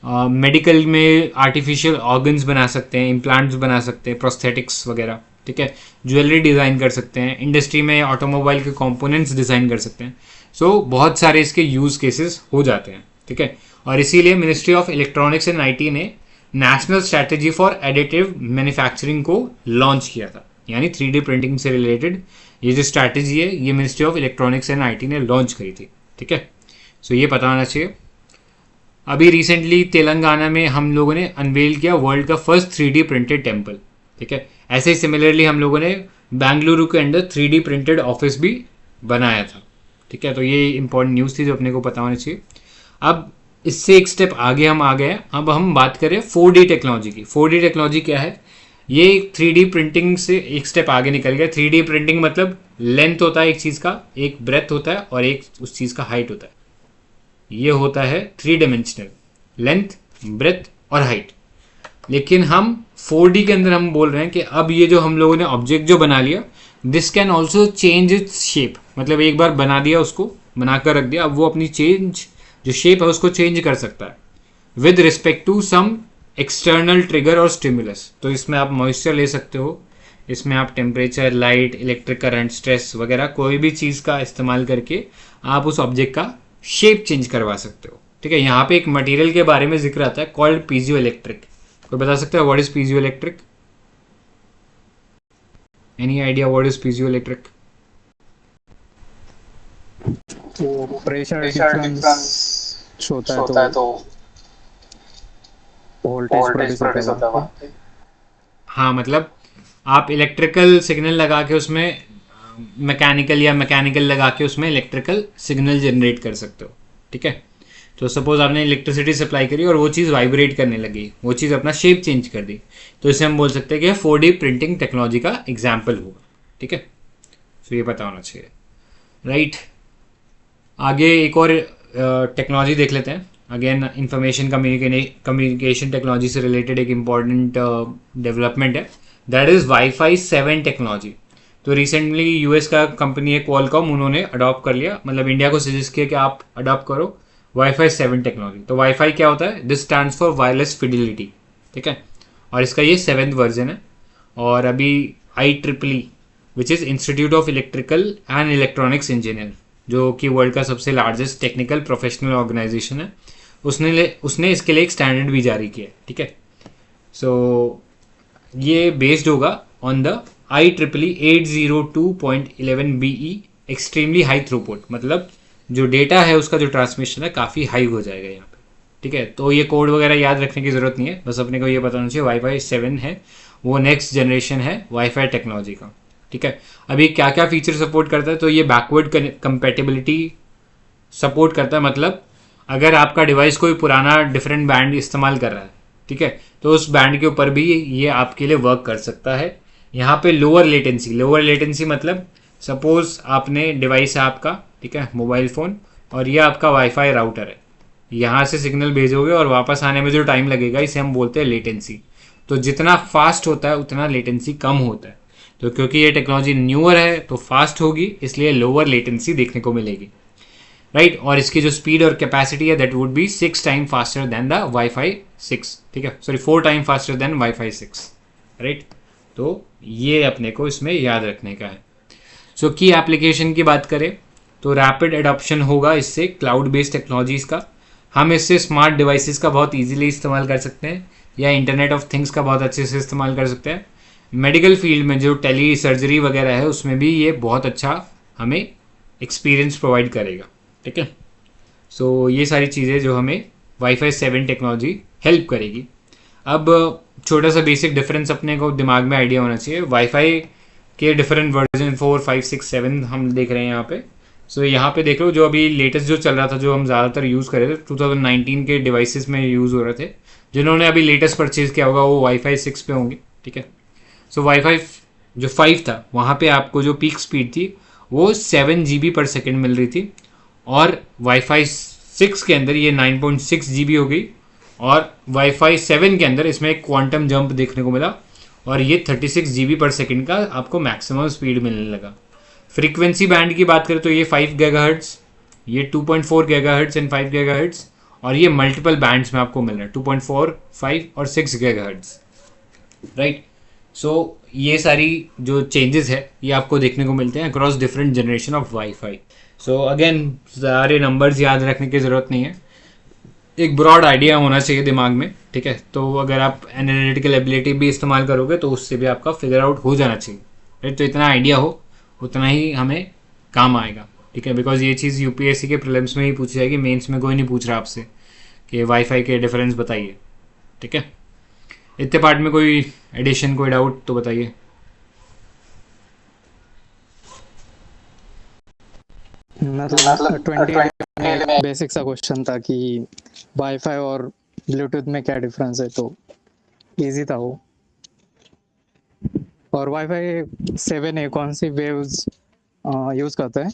मेडिकल में आर्टिफिशियल ऑर्गन्स बना सकते हैं, इम्प्लांट्स बना सकते हैं, प्रोस्थेटिक्स वगैरह। ठीक है, ज्वेलरी डिज़ाइन कर सकते हैं, इंडस्ट्री में ऑटोमोबाइल के कंपोनेंट्स डिज़ाइन कर सकते हैं। सो बहुत सारे इसके यूज़ केसेस हो जाते हैं। ठीक है, और इसीलिए ministry of electronics and IT ने national strategy for additive manufacturing को लॉन्च किया था। यानी 3D प्रिंटिंग से रिलेटेड ये जो स्ट्रैटेजी है ये ministry of electronics and IT ने लॉन्च करी थी। ठीक है, सो ये पता होना चाहिए। अभी रिसेंटली तेलंगाना में हम लोगों ने अनवेल किया वर्ल्ड का फर्स्ट 3D प्रिंटेड टेम्पल। ठीक है, ऐसे ही सिमिलरली हम लोगों ने बेंगलुरु के अंदर 3D प्रिंटेड ऑफिस भी बनाया था। ठीक है, तो ये इंपॉर्टेंट न्यूज़ थी जो अपने को पता होना चाहिए। अब इससे एक स्टेप आगे हम आ गए। अब हम बात करें 4D टेक्नोलॉजी की। 4D टेक्नोलॉजी क्या है? ये 3D प्रिंटिंग से एक स्टेप आगे निकल गया। 3D प्रिंटिंग मतलब लेंथ होता है एक चीज़ का, एक ब्रेथ होता है और एक उस चीज़ का हाइट होता है। ये होता है 3 डायमेंशनल, लेंथ, ब्रेथ और हाइट। लेकिन हम 4D के अंदर हम बोल रहे हैं कि अब ये जो हम लोगों ने ऑब्जेक्ट जो बना लिया, this can also change its shape. मतलब एक बार बना दिया, उसको बनाकर रख दिया, अब वो अपनी जो शेप है उसको चेंज कर सकता है with respect to some external trigger और स्टिमुलस। तो इसमें आप मॉइस्चर ले सकते हो, इसमें आप temperature, light, electric current, stress वगैरह कोई भी चीज़ का इस्तेमाल करके आप उस ऑब्जेक्ट का शेप चेंज करवा सकते हो। ठीक है, यहाँ पे एक मटेरियल के बारे में जिक्र आता है कॉल्ड पीजियो इलेक्ट्रिक। कोई बता सकता है what is piezo electric? Any idea what is piezo electric? Pressure difference होता है तो वोल्टेज प्रोड्यूस होता है। हाँ, मतलब आप इलेक्ट्रिकल सिग्नल लगा के उसमें मैकेनिकल लगा के उसमें इलेक्ट्रिकल सिग्नल जनरेट कर सकते हो। ठीक है, तो सपोज आपने इलेक्ट्रिसिटी सप्लाई करी और वो चीज़ वाइब्रेट करने लगी, वो चीज़ अपना शेप चेंज कर दी, तो इसे हम बोल सकते हैं कि 4D प्रिंटिंग टेक्नोलॉजी का एग्जाम्पल होगा। ठीक है, तो ये पता होना चाहिए। राइट, आगे एक और टेक्नोलॉजी देख लेते हैं। अगेन इंफॉर्मेशन कम्युनिकेशन टेक्नोलॉजी से रिलेटेड एक इम्पॉर्टेंट डेवलपमेंट है, दैट इज़ Wi-Fi 7 टेक्नोलॉजी। तो रिसेंटली US का कंपनी है क्वालकॉम, उन्होंने अडॉप्ट कर लिया, मतलब इंडिया को सजेस्ट किया कि आप अडॉप्ट करो Wi-Fi 7 टेक्नोलॉजी। तो Wi-Fi क्या होता है? This stands for wireless fidelity. ठीक है, और इसका ये 7th वर्जन है। और अभी IEEE which is institute of electrical and electronics engineer, जो कि वर्ल्ड का सबसे लार्जेस्ट टेक्निकल प्रोफेशनल ऑर्गेनाइजेशन है, उसने इसके लिए एक स्टैंडर्ड भी जारी किया है। ठीक है, सो ये बेस्ड होगा on the IEEE 802.11BE extremely high throughput, मतलब जो डेटा है उसका जो ट्रांसमिशन है काफ़ी हाई हो जाएगा यहाँ पे। ठीक है, तो ये कोड वगैरह याद रखने की ज़रूरत नहीं है, बस अपने को ये बताना चाहिए वाईफाई 7 है वो नेक्स्ट जनरेशन है वाईफाई टेक्नोलॉजी का। ठीक है, अभी क्या क्या फीचर सपोर्ट करता है, तो ये बैकवर्ड कंपेटेबिलिटी सपोर्ट करता है, मतलब अगर आपका डिवाइस कोई पुराना डिफरेंट बैंड इस्तेमाल कर रहा है, ठीक है, तो उस बैंड के ऊपर भी ये आपके लिए वर्क कर सकता है। यहाँ पे लोअर लेटेंसी मतलब सपोज आपने डिवाइस है आपका, ठीक है, मोबाइल फ़ोन, और ये आपका वाईफाई राउटर है, यहाँ से सिग्नल भेजोगे और वापस आने में जो टाइम लगेगा इसे हम बोलते हैं लेटेंसी। तो जितना फास्ट होता है उतना लेटेंसी कम होता है। तो क्योंकि ये टेक्नोलॉजी न्यूअर है तो फास्ट होगी, इसलिए लोअर लेटेंसी देखने को मिलेगी, राइट। और इसकी जो स्पीड और कैपेसिटी है that would B 6 time faster than the wifi 6, ठीक है, sorry 4 time faster than wifi 6, right. तो ये अपने को इसमें याद रखने का है। सो की एप्लीकेशन की बात करें तो रैपिड एडॉप्शन होगा इससे क्लाउड बेस्ड टेक्नोलॉजीज़ का। हम इससे स्मार्ट डिवाइसेस का बहुत इजीली इस्तेमाल कर सकते हैं, या इंटरनेट ऑफ थिंग्स का बहुत अच्छे से इस्तेमाल कर सकते हैं। मेडिकल फील्ड में जो टेली सर्जरी वगैरह है उसमें भी ये बहुत अच्छा हमें एक्सपीरियंस प्रोवाइड करेगा। ठीक है, सो ये सारी चीज़ें जो हमें वाईफाई 7 टेक्नोलॉजी हेल्प करेगी। अब छोटा सा बेसिक डिफरेंस अपने को दिमाग में आइडिया होना चाहिए। वाईफाई के डिफरेंट वर्जन 4, 5, 6, 7 हम देख रहे हैं यहाँ पे। सो यहाँ पे देख लो, जो अभी लेटेस्ट जो चल रहा था, जो हम ज़्यादातर यूज़ कर रहे थे 2019 के डिवाइसेस में यूज़ हो रहे थे, जिन्होंने अभी लेटेस्ट परचेज़ किया होगा वो वाईफाई 6 पे होंगे। ठीक है, सो वाईफाई जो 5 था वहाँ पे आपको जो पीक स्पीड थी वो 7 GB पर सेकेंड मिल रही थी, और वाईफाई 6 के अंदर ये 9.6 GB हो गई, और वाईफाई 7 के अंदर इसमें एक क्वांटम जंप देखने को मिला, और ये 36 GB पर सेकेंड का आपको मैक्सिमम स्पीड मिलने लगा। फ्रीक्वेंसी बैंड की बात करें तो ये 5 GHz, ये 2.4 GHz एंड 5 GHz, और ये मल्टीपल बैंड्स में आपको मिल रहा है 2.4, 5 और 6 GHz, राइट। सो ये सारी जो चेंजेस है ये आपको देखने को मिलते हैं across different generation of wifi. So again सारे नंबर्स याद रखने की ज़रूरत नहीं है, एक ब्रॉड आइडिया होना चाहिए दिमाग में। ठीक है, तो अगर आप एनालिटिकल एबिलिटी भी इस्तेमाल करोगे तो उससे भी आपका फिगर आउट हो जाना चाहिए, राइट। तो इतना आइडिया हो उतना ही हमें काम आएगा। ठीक है, बिकॉज ये चीज़ यूपीएससी के प्रीलिम्स में ही पूछी जाएगी, मेंस में कोई नहीं पूछ रहा आपसे कि वाईफाई के डिफरेंस बताइए। ठीक है, इतने पार्ट में कोई एडिशन, कोई डाउट तो बताइए। मतलब 20 में बेसिक सा क्वेश्चन था कि वाईफाई और ब्लूटूथ में क्या डिफरेंस है, तो इजी था वो। और वाईफाई 7 है कौन सी वेव्स यूज करता है?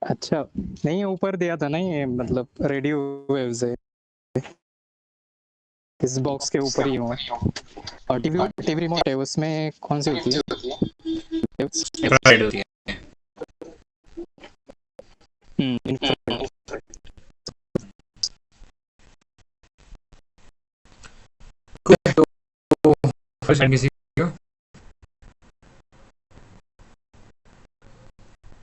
अच्छा, नहीं ऊपर दिया था ना, ये मतलब रेडियो वेव्स है, इस बॉक्स के ऊपर ही हो। और टीवी रिमोट है उसमें कौन सी होती है? इंफ्रारेड होती है। इंफ्रारेड। किसी